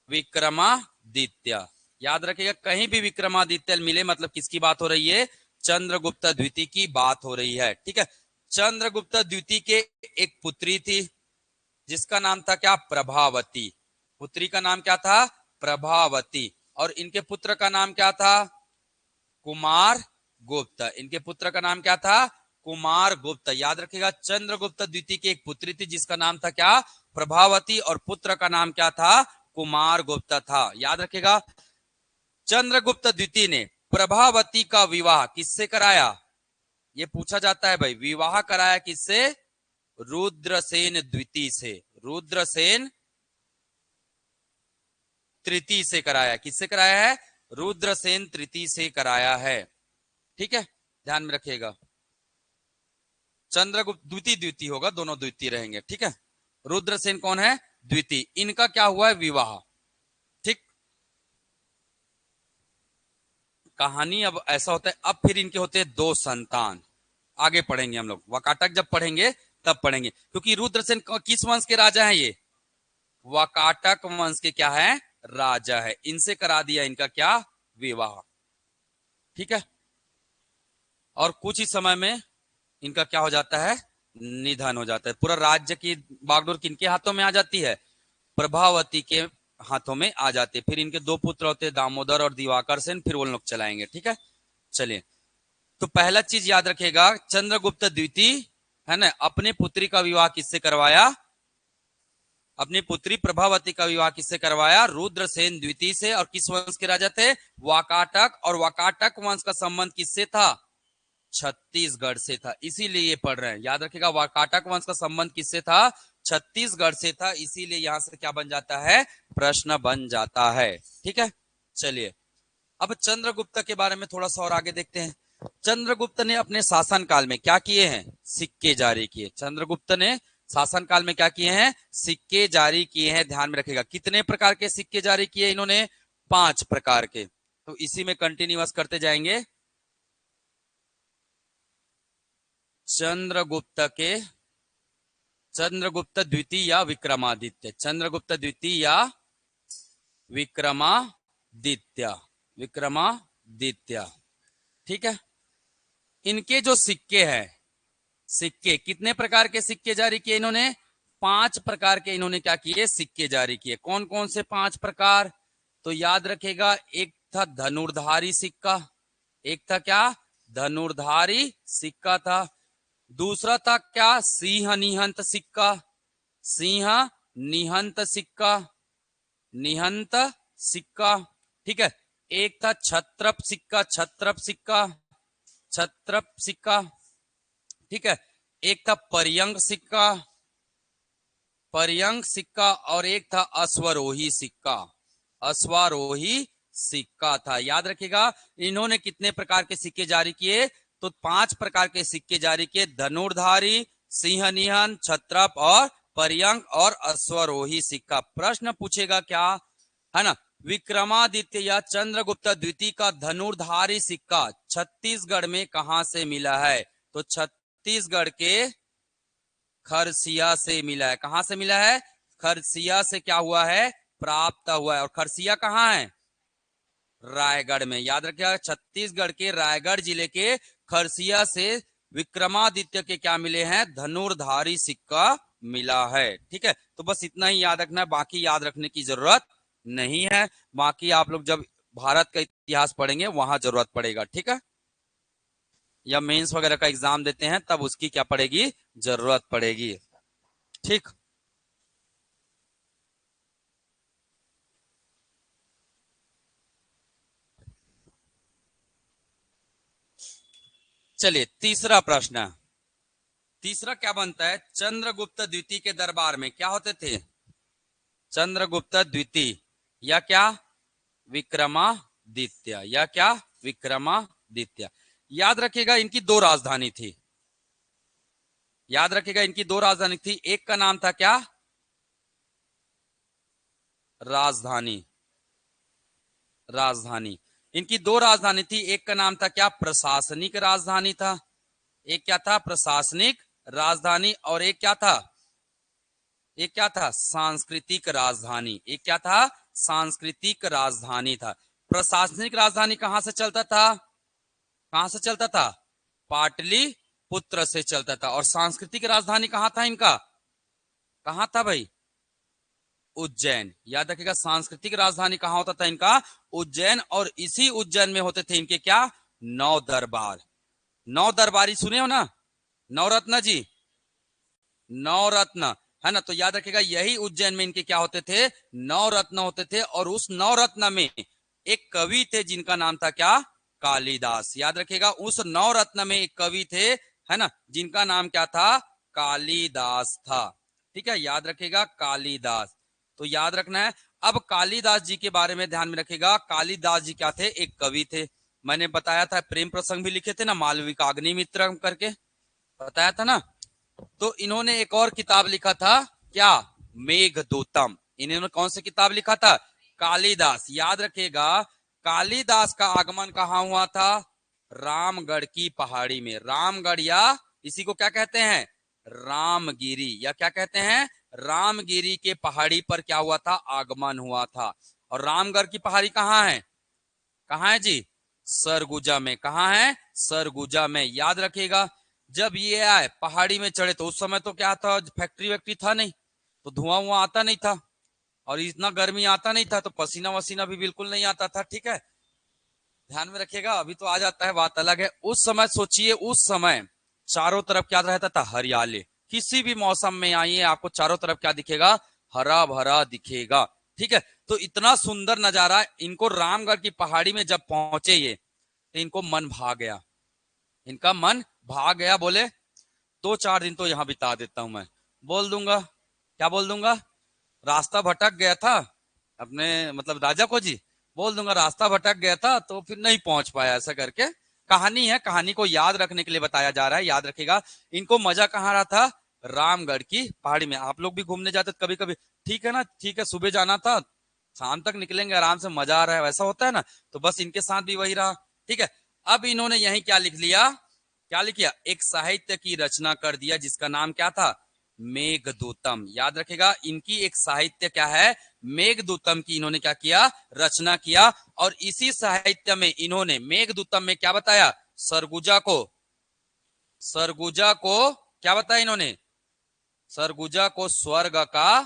विक्रमादित्य। याद रखिएगा, कहीं भी विक्रमादित्य मिले मतलब किसकी बात हो रही है, चंद्रगुप्त द्वितीय की बात हो रही है, ठीक है। चंद्रगुप्त द्वितीय के एक पुत्री थी जिसका नाम था क्या, प्रभावती। पुत्री का नाम क्या था, प्रभावती। और इनके पुत्र का नाम क्या था, कुमार गुप्त। इनके पुत्र का नाम क्या था, कुमार गुप्त। याद रखिएगा, चंद्रगुप्त द्वितीय की एक पुत्री थी जिसका नाम था क्या, प्रभावती, और पुत्र का नाम क्या था, कुमार गुप्त था, याद रखिएगा। चंद्रगुप्त द्वितीय ने प्रभावती का विवाह किससे कराया, ये पूछा जाता है भाई, विवाह कराया किससे, रुद्रसेन द्वितीय से, रुद्रसेन तृतीय से कराया। किससे कराया है, रुद्रसेन तृतीय से कराया है, ठीक है, ध्यान में रखिएगा। चंद्रगुप्त द्वितीय, द्वितीय होगा, दोनों द्वितीय रहेंगे, ठीक है। रुद्रसेन कौन है, द्वितीय। इनका क्या हुआ है, विवाह, कहानी अब ऐसा होता है, अब फिर इनके होते हैं दो संतान। आगे पढ़ेंगे हम लोग, वाकाटक जब पढ़ेंगे तब पढ़ेंगे, क्योंकि रुद्रसेन किस वंश के राजा हैं? ये वाकाटक वंश के क्या है? राजा है। इनसे करा दिया इनका क्या? विवाह। ठीक है। और कुछ ही समय में इनका क्या हो जाता है? निधन हो जाता है। पूरा राज्य की बागडोर किनके हाथों में आ जाती है? प्रभावती के हाथों में आ जाते। फिर इनके दो पुत्र होते हैं, दामोदर और दिवाकर सेन, फिर वो लोग चलाएंगे। ठीक है, चलिए। तो पहला चीज याद रखेगा, चंद्रगुप्त द्वितीय है ना, अपने पुत्री का विवाह किससे करवाया? अपनी पुत्री प्रभावती का विवाह किससे करवाया? रुद्रसेन द्वितीय से। और किस वंश के राजा थे? वाकाटक। और वाकाटक वंश का संबंध किससे था? छत्तीसगढ़ से था। इसीलिए ये पढ़ रहे हैं, याद रखेगा, वाकाटक वंश का संबंध किससे था? छत्तीसगढ़ से था। इसीलिए यहां से क्या बन जाता है? प्रश्न बन जाता है। ठीक है, चलिए। अब चंद्रगुप्त के बारे में थोड़ा सा और आगे देखते हैं। चंद्रगुप्त ने अपने शासनकाल में क्या किए हैं? सिक्के जारी किए। चंद्रगुप्त ने शासनकाल में क्या किए हैं? सिक्के जारी किए हैं। ध्यान में रखेगा, कितने प्रकार के सिक्के जारी किए इन्होंने? 5 प्रकार के। तो इसी में कंटिन्यूअस करते जाएंगे। चंद्रगुप्त द्वितीय या विक्रमादित्य, चंद्रगुप्त द्वितीय या विक्रमादित्य, विक्रमादित्य। ठीक है। इनके जो सिक्के हैं, सिक्के कितने प्रकार के सिक्के जारी किए इन्होंने? 5 प्रकार के इन्होंने क्या किए? सिक्के जारी किए। कौन कौन से 5 प्रकार? तो याद रखेगा, एक था धनुर्धारी सिक्का। एक था क्या? धनुर्धारी सिक्का था। दूसरा था क्या? सिंह निहंत सिक्का। सिंह निहंत सिक्का, निहंत सिक्का। ठीक है। एक था छत्रप सिक्का, छत्रप सिक्का, छत्रप सिक्का। ठीक है। एक था पर्यंक सिक्का, पर्यंक सिक्का। और एक था अश्वरोही सिक्का, अश्वारोही सिक्का था। याद रखिएगा, इन्होंने कितने प्रकार के सिक्के जारी किए? तो 5 प्रकार के सिक्के जारी किए। धनुर्धारी, सिंह निहन, छत्रप और पर्यंक और अश्वरोही सिक्का। प्रश्न पूछेगा क्या, है ना, विक्रमादित्य या चंद्रगुप्त द्वितीय का धनुर्धारी सिक्का छत्तीसगढ़ में कहां से मिला है? तो छत्तीसगढ़ के खरसिया से मिला है। कहां से मिला है? खरसिया से क्या हुआ है? प्राप्त हुआ है। और खरसिया कहां है? रायगढ़ में। याद रखिएगा, छत्तीसगढ़ के रायगढ़ जिले के खरसिया से विक्रमादित्य के क्या मिले हैं? धनुर्धारी सिक्का मिला है। ठीक है, तो बस इतना ही याद रखना है, बाकी याद रखने की जरूरत नहीं है। बाकी आप लोग जब भारत का इतिहास पढ़ेंगे वहां जरूरत पड़ेगा। ठीक है, या मेंस वगैरह का एग्जाम देते हैं तब उसकी क्या पड़ेगी? जरूरत पड़ेगी। ठीक, चलिए तीसरा प्रश्न। तीसरा क्या बनता है? चंद्रगुप्त द्वितीय के दरबार में क्या होते थे? चंद्रगुप्त द्वितीय या क्या? विक्रमादित्य, या क्या? विक्रमादित्य। याद रखिएगा, इनकी 2 राजधानी थी। याद रखिएगा, इनकी 2 राजधानी थी। एक का नाम था क्या? राजधानी, राजधानी। इनकी 2 राजधानी थी। एक का नाम था क्या? प्रशासनिक राजधानी था। एक क्या था? प्रशासनिक राजधानी। और एक क्या था? एक क्या था? सांस्कृतिक राजधानी। एक क्या था? सांस्कृतिक राजधानी था। प्रशासनिक राजधानी कहां से चलता था? कहां से चलता था? पाटलिपुत्र से चलता था। और सांस्कृतिक राजधानी कहां था इनका? कहां था भाई? उज्जैन। याद रखिएगा, सांस्कृतिक राजधानी कहां होता था इनका? उज्जैन। और इसी उज्जैन में होते थे इनके क्या? 9 दरबार। 9 दरबारी सुने हो ना? नवरत्न जी, नवरत्न, है ना? तो याद रखिएगा, यही उज्जैन में इनके क्या होते थे? 9 रत्न होते थे। और उस 9 रत्न में एक कवि थे जिनका नाम था क्या? कालिदास। याद रखिएगा, उस 9 रत्न में एक कवि थे, है ना, जिनका नाम क्या था? कालिदास था। ठीक है, याद रखिएगा, कालिदास। तो याद रखना है। अब कालिदास जी के बारे में ध्यान में रखिएगा। कालिदास जी क्या थे? एक कवि थे। मैंने बताया था, प्रेम प्रसंग भी लिखे थे ना, मालविकाग्निमित्र करके बताया था ना। तो इन्होंने एक और किताब लिखा था क्या? मेघदूतम। इन्होंने कौन सी किताब लिखा था? कालिदास। याद रखिएगा, कालिदास का आगमन कहाँ हुआ था? रामगढ़ की पहाड़ी में। रामगढ़ या इसी को क्या कहते हैं? रामगिरी, या क्या कहते हैं? रामगिरी के पहाड़ी पर क्या हुआ था? आगमन हुआ था। और रामगढ़ की पहाड़ी कहाँ है? कहाँ है जी? सरगुजा में। कहाँ है? सरगुजा में। याद रखिएगा, जब ये आए पहाड़ी में चढ़े तो उस समय तो क्या था, फैक्ट्री वैक्ट्री था नहीं, तो धुआं वुआं आता नहीं था और इतना गर्मी आता नहीं था, तो पसीना वसीना भी बिल्कुल नहीं आता था। ठीक है, ध्यान में रखिएगा। अभी तो आ जाता है, बात अलग है। उस समय सोचिए, उस समय चारों तरफ क्या रहता था? हरियाली। किसी भी मौसम में आइए, आपको चारों तरफ क्या दिखेगा? हरा भरा दिखेगा। ठीक है, तो इतना सुंदर नजारा। इनको रामगढ़ की पहाड़ी में जब पहुंचे ये, तो इनको मन भाग गया। इनका मन भाग गया। बोले 2-4 दिन तो यहाँ बिता देता हूं मैं। बोल दूंगा, क्या बोल दूंगा? रास्ता भटक गया था अपने, मतलब राजा को जी बोल दूंगा रास्ता भटक गया था तो फिर नहीं पहुंच पाया, ऐसा करके कहानी है। कहानी को याद रखने के लिए बताया जा रहा है, याद रखेगा। इनको मजा कहाँ रहा था? रामगढ़ की पहाड़ी में। आप लोग भी घूमने जाते कभी कभी, ठीक है ना? ठीक है, सुबह जाना था, शाम तक निकलेंगे आराम से, मजा आ रहा है, वैसा होता है ना। तो बस इनके साथ भी वही रहा। ठीक है, अब इन्होंने यही क्या लिख लिया? क्या लिख लिया? एक साहित्य की रचना कर दिया जिसका नाम क्या था? मेघदूतम। याद रखेगा, इनकी एक साहित्य क्या है? मेघदूतम की इन्होंने क्या किया? रचना किया। और इसी साहित्य में इन्होंने मेघदूतम में क्या बताया? सरगुजा को, सरगुजा को क्या बताया इन्होंने? सरगुजा को स्वर्ग का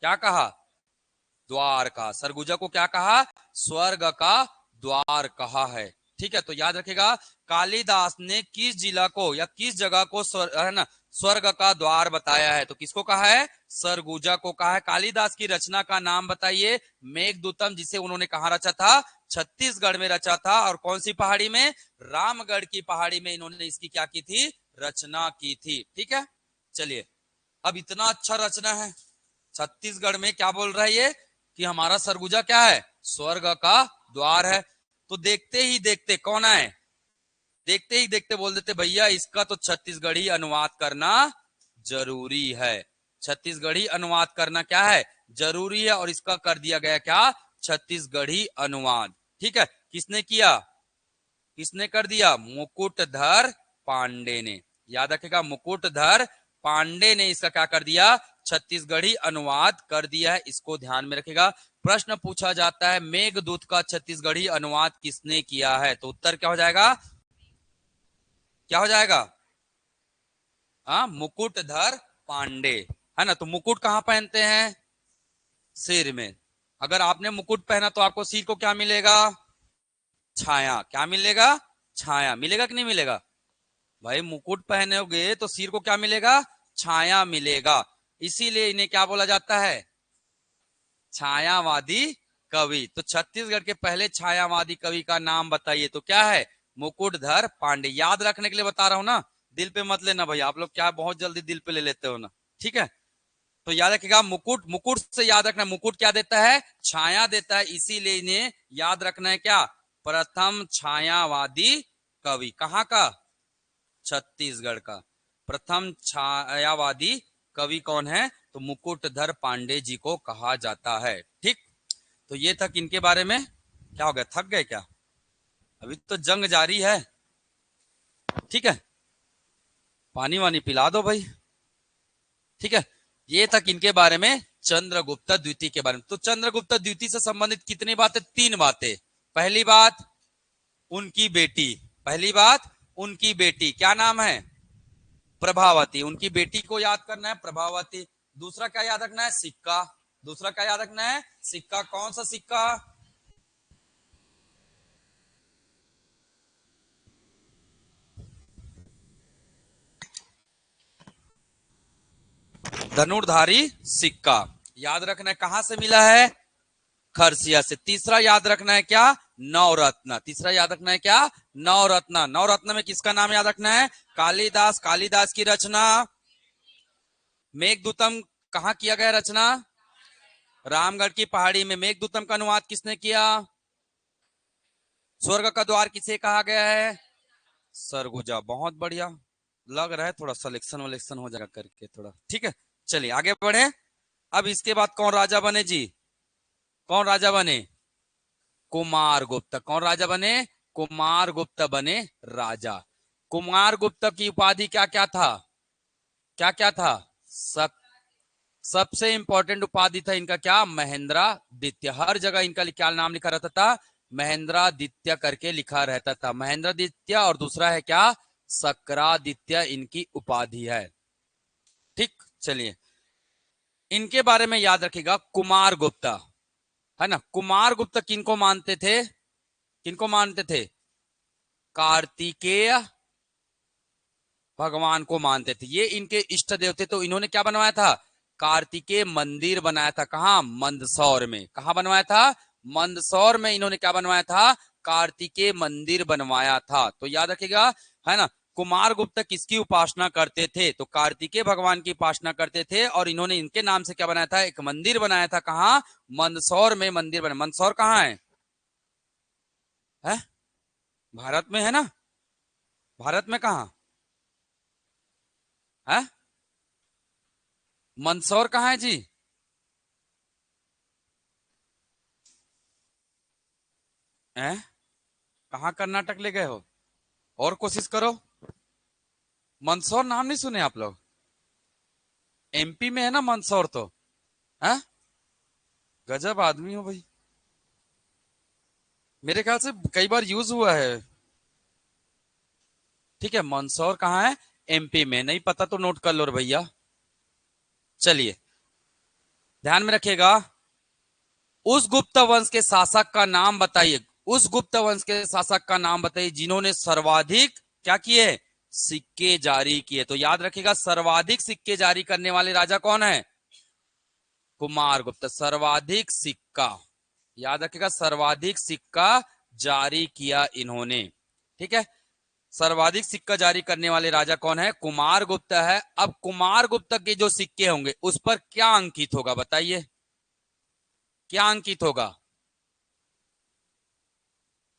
क्या कहा? द्वार का। सरगुजा को क्या कहा? स्वर्ग का द्वार कहा है। ठीक है, तो याद रखेगा, कालिदास ने किस जिला को या किस जगह को है ना स्वर्ग का द्वार बताया है? तो किसको कहा है? सरगुजा को कहा है। कालिदास की रचना का नाम बताइए। मेघदूतम, जिसे उन्होंने कहा रचा था? छत्तीसगढ़ में रचा था। और कौन सी पहाड़ी में? रामगढ़ की पहाड़ी में इन्होंने इसकी क्या की थी? रचना की थी। ठीक है, चलिए, अब इतना अच्छा रचना है, छत्तीसगढ़ में क्या बोल रहा है ये? कि हमारा सरगुजा क्या है? स्वर्ग का द्वार है। तो देखते ही देखते कौन आए? देखते ही देखते बोल देते भैया इसका तो छत्तीसगढ़ी अनुवाद करना जरूरी है। छत्तीसगढ़ी अनुवाद करना क्या है? जरूरी है। और इसका कर दिया गया क्या? छत्तीसगढ़ी अनुवाद। ठीक है, किसने किया? किसने कर दिया? मुकुटधर पांडे ने। याद रखेगा, मुकुटधर पांडे ने इसका क्या कर दिया? छत्तीसगढ़ी अनुवाद कर दिया है। इसको ध्यान में रखेगा। प्रश्न पूछा जाता है मेघदूत का छत्तीसगढ़ी अनुवाद किसने किया है? तो उत्तर क्या हो जाएगा? क्या हो जाएगा? हाँ, मुकुटधर पांडे, है ना। तो मुकुट कहाँ पहनते हैं? सिर में। अगर आपने मुकुट पहना तो आपको सिर को क्या मिलेगा? छाया। क्या मिलेगा? छाया मिलेगा कि नहीं मिलेगा? भाई मुकुट पहनोगे तो सिर को क्या मिलेगा? छाया मिलेगा। इसीलिए इन्हें क्या बोला जाता है? छायावादी कवि। तो छत्तीसगढ़ के पहले छायावादी कवि का नाम बताइए, तो क्या है? मुकुटधर पांडे। याद रखने के लिए बता रहा हूं ना, दिल पे मत लेना भाई, आप लोग क्या बहुत जल्दी दिल पे ले लेते हो ना। ठीक है, तो याद रखिएगा, मुकुट, मुकुट से याद रखना, मुकुट क्या देता है? छाया देता है। इसीलिए इन्हें याद रखना है क्या? प्रथम छायावादी कवि। कहाँ का? छत्तीसगढ़ का। प्रथम छायावादी कवि कौन है? तो मुकुटधर पांडे जी को कहा जाता है। ठीक, तो ये था इनके बारे में। क्या हो गया, थक गए क्या? अभी तो जंग जारी है। ठीक है, पानी वानी पिला दो भाई। ठीक है, ये तक इनके बारे में, चंद्रगुप्त द्वितीय के बारे में। तो चंद्रगुप्त द्वितीय से संबंधित कितनी बातें? 3 बातें। पहली बात, उनकी बेटी। पहली बात, उनकी बेटी क्या नाम है? प्रभावती। उनकी बेटी को याद करना है, प्रभावती। दूसरा क्या याद रखना है? सिक्का। दूसरा क्या याद रखना है? सिक्का। कौन सा सिक्का? धनुर्धारी सिक्का। याद रखना है कहां से मिला है? खरसिया से। तीसरा याद रखना है क्या? नवरत्न। तीसरा याद रखना है क्या? नवरत्न। नवरत्न में किसका नाम याद रखना है? कालिदास। कालिदास की रचना मेघदूतम कहाँ किया गया रचना? रामगढ़ की पहाड़ी में। मेघदूतम का अनुवाद किसने किया? स्वर्ग का द्वार किसे कहा गया है? सरगुजा। बहुत बढ़िया, लग रहा है थोड़ा सिलेक्शन वलेक्शन हो जाएगा करके थोड़ा। ठीक है, चलिए आगे बढ़े। अब इसके बाद कौन राजा बने जी? कौन राजा बने? कुमारगुप्त। कौन राजा बने? कुमारगुप्त बने राजा। कुमारगुप्त की उपाधि क्या क्या था? क्या क्या था? सबसे इंपॉर्टेंट उपाधि था इनका क्या? महेंद्रादित्य। हर जगह इनका क्या नाम लिखा रहता था? महेंद्रादित्य करके लिखा रहता था। महेंद्रादित्य और दूसरा है क्या? सक्रादित्य इनकी उपाधि है। ठीक, चलिए इनके बारे में याद रखिएगा। कुमारगुप्त है ना, कुमारगुप्त किनको मानते थे? किनको मानते थे? कार्तिकेय भगवान को मानते थे। ये इनके इष्ट देव थे। तो इन्होंने क्या बनवाया था? कार्तिकेय मंदिर बनाया था। कहां? मंदसौर में। कहां बनवाया था? मंदसौर में इन्होंने क्या बनवाया था? कार्तिकेय मंदिर बनवाया था। तो याद रखिएगा, है ना। कुमारगुप्त किसकी उपासना करते थे? तो कार्तिकेय भगवान की उपासना करते थे। और इन्होंने इनके नाम से क्या बनाया था? एक मंदिर बनाया था। कहां? मंदसौर में मंदिर बना। मंदसौर कहां है? भारत में है ना। भारत में कहां है? मंदसौर कहां है जी? है? कहां कर्नाटक ले गए हो? और कोशिश करो। मंदसौर नाम नहीं सुने आप लोग? एमपी में है ना मंदसौर तो। है? गजब आदमी हो भाई। मेरे ख्याल से कई बार यूज हुआ है। ठीक है, मंदसौर कहाँ है? एमपी में। नहीं पता तो नोट कर लो रे भैया। चलिए ध्यान में रखिएगा। उस गुप्त वंश के शासक का नाम बताइए। उस गुप्त वंश के शासक का नाम बताइए जिन्होंने सर्वाधिक क्या किए? सिक्के जारी किए। तो याद रखिएगा, सर्वाधिक सिक्के जारी करने वाले राजा कौन है? कुमारगुप्त। सर्वाधिक सिक्का, याद रखिएगा, सर्वाधिक सिक्का जारी किया इन्होंने। ठीक है, सर्वाधिक सिक्का जारी करने वाले राजा कौन है? कुमारगुप्त है। अब कुमारगुप्त के जो सिक्के होंगे उस पर क्या अंकित होगा बताइए? क्या अंकित होगा?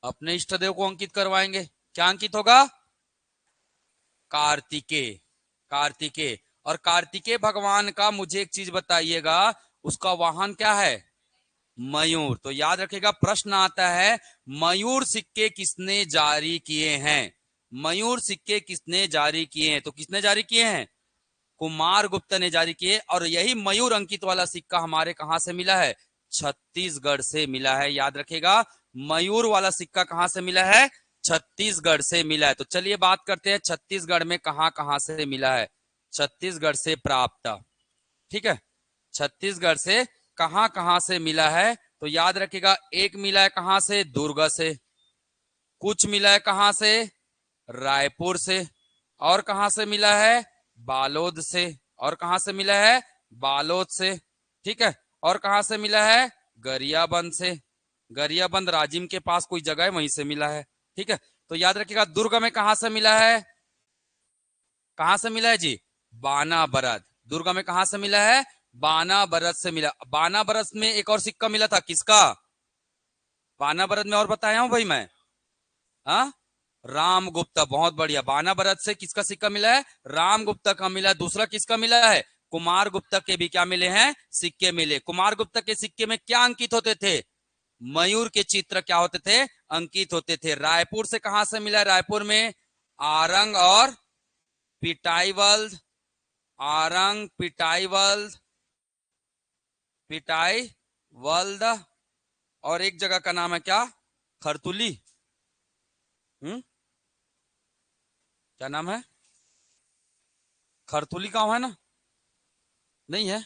अपने इष्ट देव को अंकित करवाएंगे। क्या अंकित होगा? कार्तिकेय। कार्तिकेय। और कार्तिकेय भगवान का मुझे एक चीज बताइएगा, उसका वाहन क्या है? मयूर। तो याद रखिएगा, प्रश्न आता है मयूर सिक्के किसने जारी किए हैं? मयूर सिक्के किसने जारी किए हैं? तो किसने जारी किए हैं? कुमारगुप्त ने जारी किए। और यही मयूर अंकित वाला सिक्का हमारे कहां से मिला है? छत्तीसगढ़ से मिला है। याद रखिएगा, मयूर वाला सिक्का कहां से मिला है? छत्तीसगढ़ से मिला है। तो चलिए बात करते हैं छत्तीसगढ़ में कहां कहां से मिला है। छत्तीसगढ़ से प्राप्त, ठीक है, छत्तीसगढ़ से कहां कहां से मिला है? तो याद रखिएगा, एक मिला है कहां से? दुर्ग से। कुछ मिला है कहां से? रायपुर से। और कहां से मिला है? बालोद से। और कहां से मिला है? बालोद से। ठीक है, और कहां से मिला है? गरियाबंद से। गरियाबंद राजिम के पास कोई जगह है, वहीं से मिला है। ठीक है, तो याद रखिएगा, दुर्ग में कहां से मिला है? कहां से मिला है जी? बानाबरद। दुर्ग में कहां से मिला है? बानाबरद से मिला। बानाबरद में एक और सिक्का मिला था, किसका? बानाबरद में और बताया हूं भाई मैं। हाँ, रामगुप्ता। बहुत बढ़िया। बानाबरद से किसका सिक्का मिला है? रामगुप्ता का मिला है। दूसरा किसका मिला है? कुमार गुप्ता के भी क्या मिले हैं? सिक्के मिले। कुमार गुप्ता के सिक्के में क्या अंकित होते थे? मयूर के चित्र क्या होते थे? अंकित होते थे। रायपुर से कहां से मिला? रायपुर में आरंग और पिटाईवल्द। आरंग, पिटाईवल्द, पिटाईवल्द। और एक जगह का नाम है क्या? खरतुली। क्या नाम है? खरतुली गांव है ना? नहीं है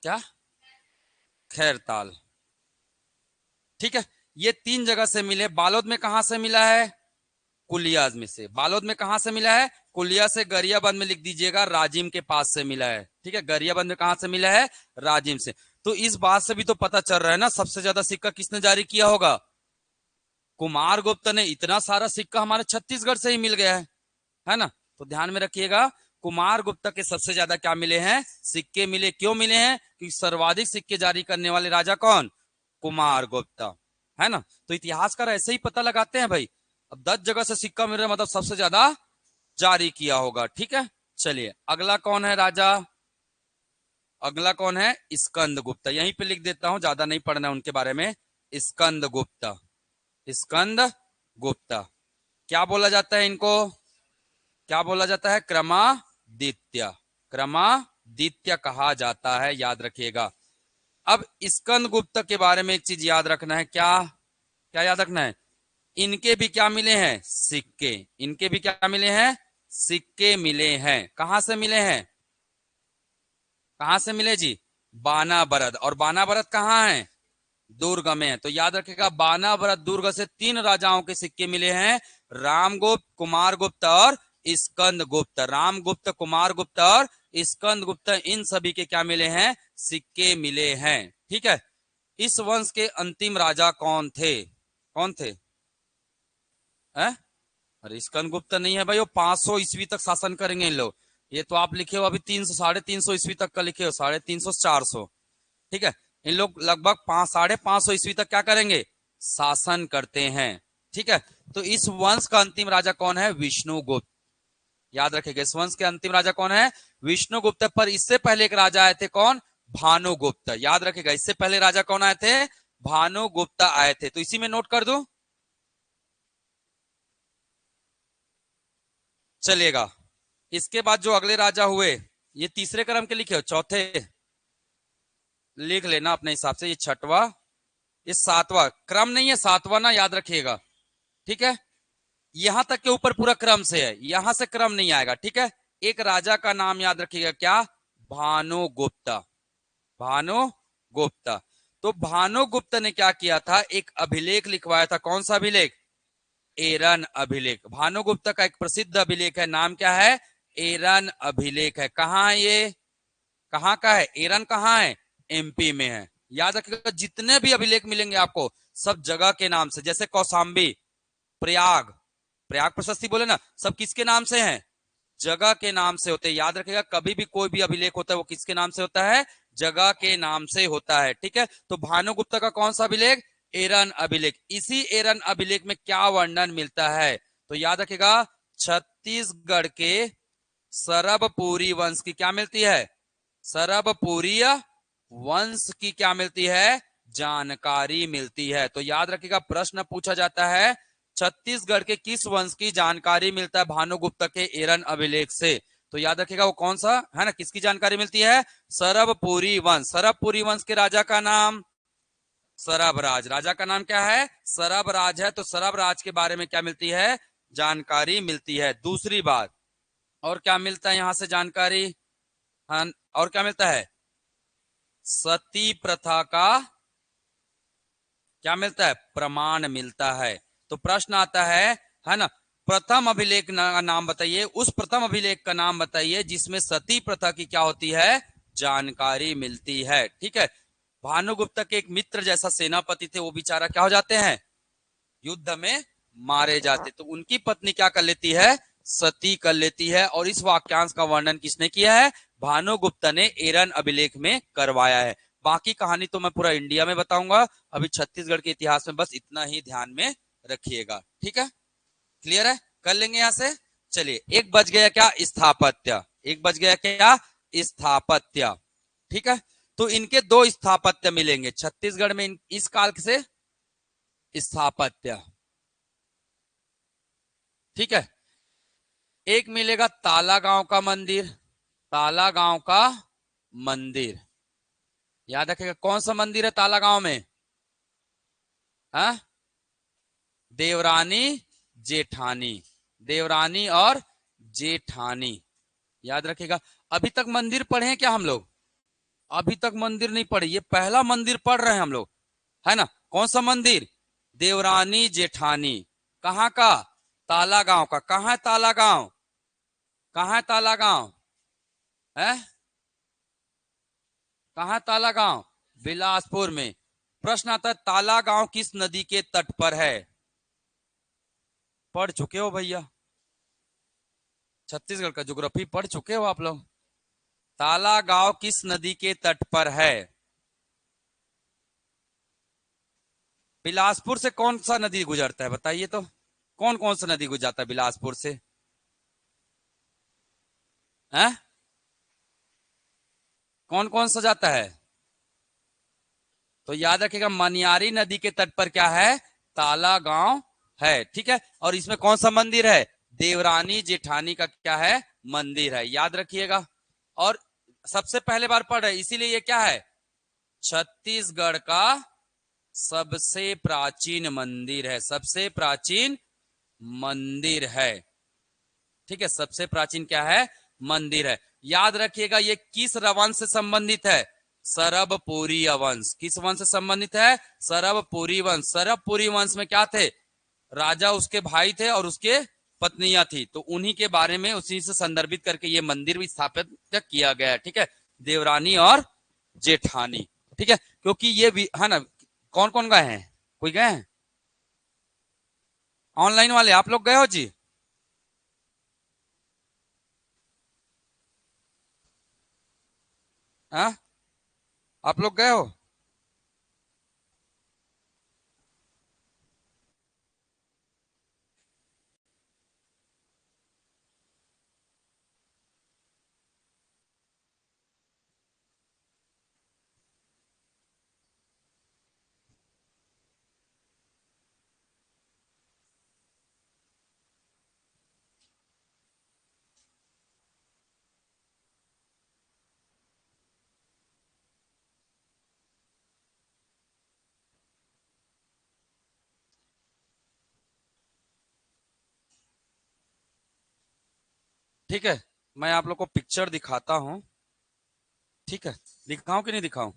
क्या? खैरताल। ठीक है, ये तीन जगह से मिले। बालोद में कहां से मिला है? कुलिया में से। बालोद में कहां से मिला है? कुलिया से। गरियाबंद में लिख दीजिएगा, राजिम के पास से मिला है। ठीक है, गरियाबंद में कहां से मिला है? राजिम से। तो इस बात से भी तो पता चल रहा है ना, सबसे ज्यादा सिक्का किसने जारी किया होगा? कुमारगुप्त ने। इतना सारा सिक्का हमारे छत्तीसगढ़ से ही मिल गया है ना। तो ध्यान में रखिएगा, कुमारगुप्त के सबसे ज्यादा क्या मिले हैं? सिक्के मिले। क्यों मिले हैं? कि सर्वाधिक सिक्के जारी करने वाले राजा कौन? कुमारगुप्त, है ना। तो इतिहासकार ऐसे ही पता लगाते हैं भाई। अब 10 जगह से सिक्का मिल रहा है, मतलब सबसे ज्यादा जारी किया होगा। ठीक है, चलिए अगला कौन है राजा? अगला कौन है? स्कंदगुप्त। यहीं पे लिख देता हूं, ज्यादा नहीं पढ़ना उनके बारे में। स्कंदगुप्त, स्कंदगुप्त। क्या बोला जाता है इनको? क्या बोला जाता है? क्रमादित्य, क्रमादित्य कहा जाता है, याद रखिएगा। अब स्कंदगुप्त के बारे में एक चीज याद रखना है। क्या क्या याद रखना है? इनके भी क्या मिले हैं? सिक्के। इनके भी क्या मिले हैं? सिक्के मिले हैं। कहां से मिले हैं? कहां से मिले जी? बानाबरद। और बानाबरद कहाँ है? दुर्ग में है। तो याद रखिएगा, बानाबरद दुर्ग से 3 राजाओं के सिक्के मिले हैं, रामगुप्त, कुमारगुप्त और स्कंदगुप्त। रामगुप्त, कुमारगुप्त और स्कंदगुप्त, इन सभी के क्या मिले हैं? सिक्के मिले हैं। ठीक है। इस वंश के अंतिम राजा कौन थे? कौन थे? है? अरे स्कंदगुप्त नहीं है भाई, वो 500 ईस्वी तक शासन करेंगे इन लोग। ये तो आप लिखे हो अभी 300 350 ईस्वी तक का लिखे हो, 350 400। ठीक है। इन लोग लगभग 550 ईस्वी तक क्या करेंगे? शासन करते हैं। ठीक है। तो इस वंश का अंतिम राजा कौन है? विष्णुगुप्त। याद रखेगा, इस वंश के अंतिम राजा कौन है? विष्णुगुप्त। पर इससे पहले एक राजा आए थे, कौन? भानुगुप्त। याद रखेगा, इससे पहले राजा कौन आए थे? भानुगुप्त आए थे। तो इसी में नोट कर दूं, चलिएगा। इसके बाद जो अगले राजा हुए, ये तीसरे क्रम के लिखे हो, चौथे लिख लेना अपने हिसाब से। ये छठवा, ये सातवां क्रम नहीं है, सातवां ना, याद रखिएगा। ठीक है। यहां तक के ऊपर पूरा क्रम से है, यहां से क्रम नहीं आएगा। ठीक है। एक राजा का नाम याद रखिएगा, क्या? भानुगुप्त, भानुगुप्त। तो भानुगुप्त ने क्या किया था? एक अभिलेख लिखवाया था। कौन सा अभिलेख? एरन अभिलेख। भानुगुप्त का एक प्रसिद्ध अभिलेख है, नाम क्या है? एरन अभिलेख है। कहाँ है ये? कहाँ का है? एरन कहाँ है? एमपी में है। याद रखिएगा, जितने भी अभिलेख मिलेंगे आपको, सब जगह के नाम से। जैसे कौशाम्बी, प्रयाग, प्रयाग प्रशस्ति बोले ना, सब किसके नाम से हैं? जगह के नाम से होते हैं। याद रखिएगा, कभी भी कोई भी अभिलेख होता है वो किसके नाम से होता है? जगह के नाम से होता है। ठीक है। तो भानुगुप्त का कौन सा अभिलेख? एरन अभिलेख। इसी एरन अभिलेख में क्या वर्णन मिलता है? तो याद रखिएगा, छत्तीसगढ़ के सरबपुरी वंश की क्या मिलती है? सरबपुरीय वंश की क्या मिलती है? जानकारी मिलती है। तो याद रखिएगा, प्रश्न पूछा जाता है, छत्तीसगढ़ के किस वंश की जानकारी मिलता है भानुगुप्त के एरन अभिलेख से? तो याद रखिएगा, वो कौन सा है ना, किसकी जानकारी मिलती है? सरबपुरी वंश। सरबपुरी वंश के राजा का नाम सरबराज। राजा का नाम क्या है? सरबराज है। तो सरबराज के बारे में क्या मिलती है? जानकारी मिलती है। दूसरी बात, और क्या मिलता है यहां से जानकारी? हाँ, और क्या मिलता है? सती प्रथा का क्या मिलता है? प्रमाण मिलता है। तो प्रश्न आता है ना, प्रथम अभिलेख का नाम बताइए, उस प्रथम अभिलेख का नाम बताइए जिसमें सती प्रथा की क्या होती है? जानकारी मिलती है। ठीक है। भानुगुप्त के एक मित्र जैसा सेनापति थे, वो बेचारा क्या हो जाते हैं? युद्ध में मारे जाते। तो उनकी पत्नी क्या कर लेती है? सती कर लेती है। और इस वाक्यांश का वर्णन किसने किया है? भानुगुप्त ने एरन अभिलेख में करवाया है। बाकी कहानी तो मैं पूरा इंडिया में बताऊंगा, अभी छत्तीसगढ़ के इतिहास में बस इतना ही ध्यान में रखिएगा। ठीक है। क्लियर है? कर लेंगे यहां से। चलिए, एक बच गया क्या? स्थापत्य। एक बच गया क्या? स्थापत्य। ठीक है। तो इनके 2 स्थापत्य मिलेंगे छत्तीसगढ़ में इस काल से। स्थापत्य, ठीक है। एक मिलेगा ताला गांव का मंदिर, ताला गांव का मंदिर। याद रखिएगा, कौन सा मंदिर है ताला गांव में? हा? देवरानी जेठानी, देवरानी और जेठानी। याद रखिएगा। अभी तक मंदिर पढ़े हैं क्या हम लोग? अभी तक मंदिर नहीं पढ़े, ये पहला मंदिर पढ़ रहे हैं हम लोग, है ना। कौन सा मंदिर? देवरानी जेठानी। कहाँ का? ताला गांव का। कहाँ है ताला गांव? कहाँ है ताला गांव? है? कहाँ ताला गांव? बिलासपुर में। प्रश्न आता है, ताला गांव किस नदी के तट पर है? पढ़ चुके हो भैया, छत्तीसगढ़ का ज्योग्राफी पढ़ चुके हो आप लोग। ताला गांव किस नदी के तट पर है? बिलासपुर से कौन सा नदी गुजरता है बताइए तो? कौन कौन सा नदी गुजरता है बिलासपुर से? है? कौन कौन सजाता है? तो याद रखिएगा मनियारी नदी के तट पर क्या है? ताला गांव है। ठीक है, और इसमें कौन सा मंदिर है? देवरानी जेठानी का क्या है? मंदिर है, याद रखिएगा। और सबसे पहले बार पढ़ रहे, इसीलिए ये क्या है? छत्तीसगढ़ का सबसे प्राचीन मंदिर है, सबसे प्राचीन मंदिर है। ठीक है, सबसे प्राचीन क्या है? मंदिर है। याद रखिएगा ये किस रवंश से संबंधित है? सरबपुरी वंश। किस वंश से संबंधित है? सरबपुरी वंश। सरबपुरी वंश में क्या थे? राजा उसके भाई थे और उसके पत्नियां थी, तो उन्हीं के बारे में उसी से संदर्भित करके ये मंदिर भी स्थापित किया गया है। ठीक है, देवरानी और जेठानी। ठीक है, क्योंकि ये भी है ना। कौन कौन गए हैं? कोई गए हैं? ऑनलाइन वाले आप लोग गए हो जी? हाँ, आप लोग गए हो? ठीक है, मैं आप लोग को पिक्चर दिखाता हूँ। ठीक है, दिखाऊं कि नहीं दिखाऊं?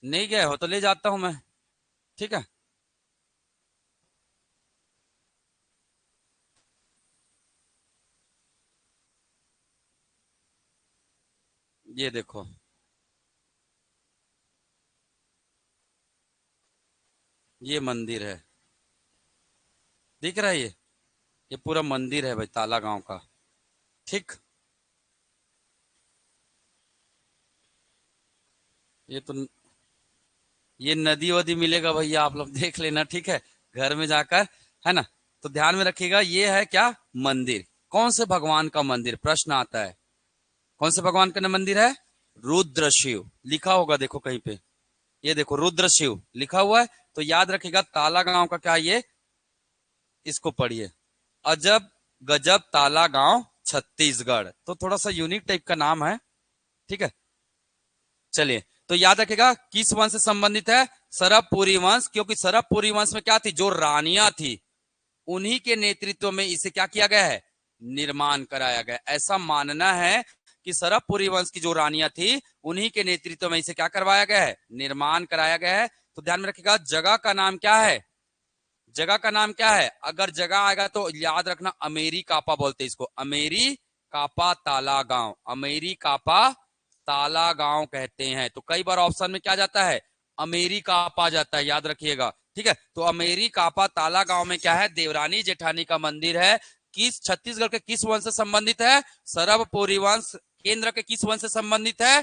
नहीं गए हो तो ले जाता हूं मैं। ठीक है, ये देखो, ये मंदिर है, दिख रहा है ये पूरा मंदिर है भाई, ताला गांव का। ठीक, ये तो ये नदी वदी मिलेगा भैया, आप लोग देख लेना। ठीक है, घर में जाकर, है ना। तो ध्यान में रखिएगा, ये है क्या? मंदिर। कौन से भगवान का मंदिर? प्रश्न आता है, कौन से भगवान का मंदिर है? रुद्र शिव लिखा होगा, देखो कहीं पे, ये देखो रुद्र शिव लिखा हुआ है। तो याद रखिएगा ताला गांव का क्या? ये इसको पढ़िए, अजब गजब ताला गांव छत्तीसगढ़। तो थोड़ा सा यूनिक टाइप का नाम है। ठीक है, चलिए, तो याद रखेगा किस वंश से संबंधित है? सरबपुरी वंश, क्योंकि सरबपुरी वंश में क्या थी? जो रानियां थी, उन्हीं के नेतृत्व में इसे क्या किया गया है? निर्माण कराया गया। ऐसा मानना है कि सरबपुरी वंश की जो रानियां थी, उन्हीं के नेतृत्व में इसे क्या करवाया गया है? निर्माण कराया गया है। तो ध्यान में रखिएगा, जगह का नाम क्या है? जगह का नाम क्या है? अगर जगह आएगा तो याद रखना, अमेरी कापा बोलते हैं इसको, अमेरी कापा ताला गांव, अमेरी कापा ताला गांव कहते हैं। तो कई बार ऑप्शन में क्या जाता है? अमेरी कापा जाता है, याद रखिएगा। ठीक है, तो अमेरी कापा ताला गांव में क्या है? देवरानी जेठानी का मंदिर है। किस छत्तीसगढ़ के किस वंश से संबंधित है? सरबपुरी वंश। केंद्र के किस वंश से संबंधित है?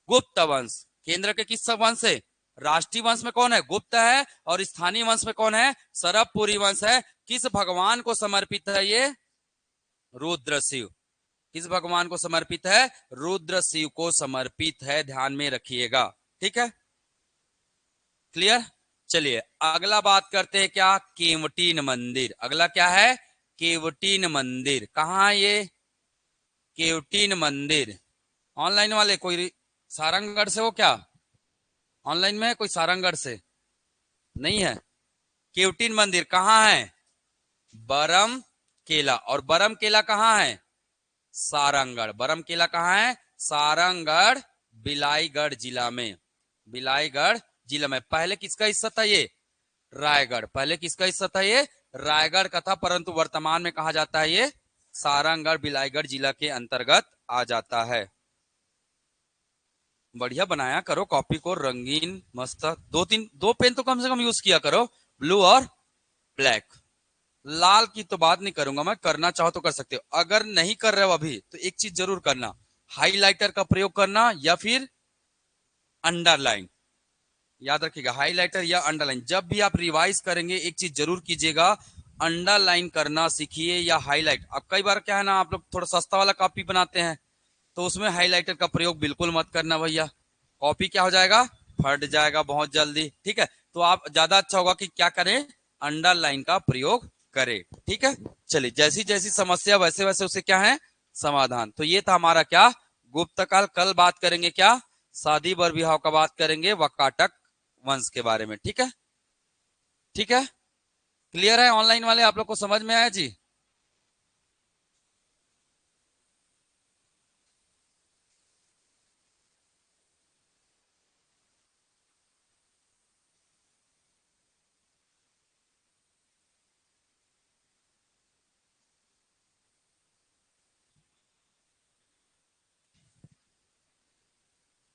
गुप्त वंश। केंद्र के किस वंश से? राष्ट्रीय वंश में कौन है? गुप्त है। और स्थानीय वंश में कौन है? सरबपुरी वंश है। किस भगवान को समर्पित है ये? रुद्र शिव। किस भगवान को समर्पित है? रुद्र शिव को समर्पित है, ध्यान में रखिएगा। ठीक है, क्लियर। चलिए अगला बात करते हैं, क्या? केवटीन मंदिर। अगला क्या है? केवटीन मंदिर। कहाँ है ये केवटीन मंदिर? ऑनलाइन वाले कोई सारंगगढ़ से हो क्या? ऑनलाइन में है कोई सारंगगढ़ से? नहीं है। केवटीन मंदिर कहाँ है? बरम केला। और बरम केला कहाँ है? सारंगगढ़। बरम केला कहाँ है? सारंगगढ़, बिलाईगढ़ जिला में। बिलाईगढ़ जिला में। पहले किसका हिस्सा था ये? रायगढ़। पहले किसका हिस्सा था ये? रायगढ़ का था, परंतु वर्तमान में कहा जाता है ये सारंगगढ़ बिलाईगढ़ जिला के अंतर्गत आ जाता है। बढ़िया बनाया करो कॉपी को, रंगीन मस्त। दो पेन तो कम से कम यूज किया करो, ब्लू और ब्लैक। लाल की तो बात नहीं करूंगा मैं, करना चाहो तो कर सकते हो। अगर नहीं कर रहे हो अभी तो एक चीज जरूर करना, हाईलाइटर का प्रयोग करना या फिर अंडरलाइन। याद रखिएगा, हाईलाइटर या अंडरलाइन। जब भी आप रिवाइज करेंगे एक चीज जरूर कीजिएगा, अंडरलाइन करना सीखिए या हाईलाइट। अब कई बार क्या है ना, आप लोग थोड़ा सस्ता वाला कॉपी बनाते हैं, तो उसमें हाईलाइटर का प्रयोग बिल्कुल मत करना भैया। कॉपी क्या हो जाएगा, फट जाएगा बहुत जल्दी। ठीक है, तो आप ज्यादा अच्छा होगा कि क्या करें, अंडरलाइन का प्रयोग करें। ठीक है, चलिए जैसी जैसी समस्या वैसे वैसे उसे क्या है समाधान। तो ये था हमारा क्या गुप्त काल। कल बात करेंगे क्या, शादी बर विवाह का बात करेंगे, वकाटक वंश के बारे में। ठीक है, ठीक है, क्लियर है ऑनलाइन वाले, आप लोग को समझ में आया जी।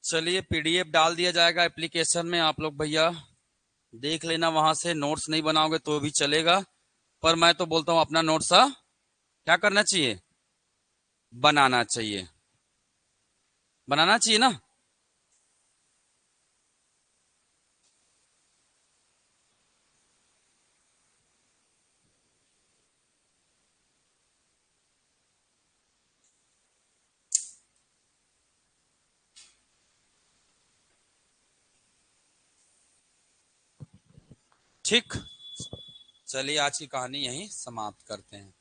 चलिए पीडीएफ डाल दिया जाएगा एप्लीकेशन में, आप लोग भैया देख लेना वहां से। नोट्स नहीं बनाओगे तो भी चलेगा, पर मैं तो बोलता हूं अपना नोट्स क्या करना चाहिए, बनाना चाहिए, बनाना चाहिए ना। ठीक, चलिए आज की कहानी यहीं समाप्त करते हैं।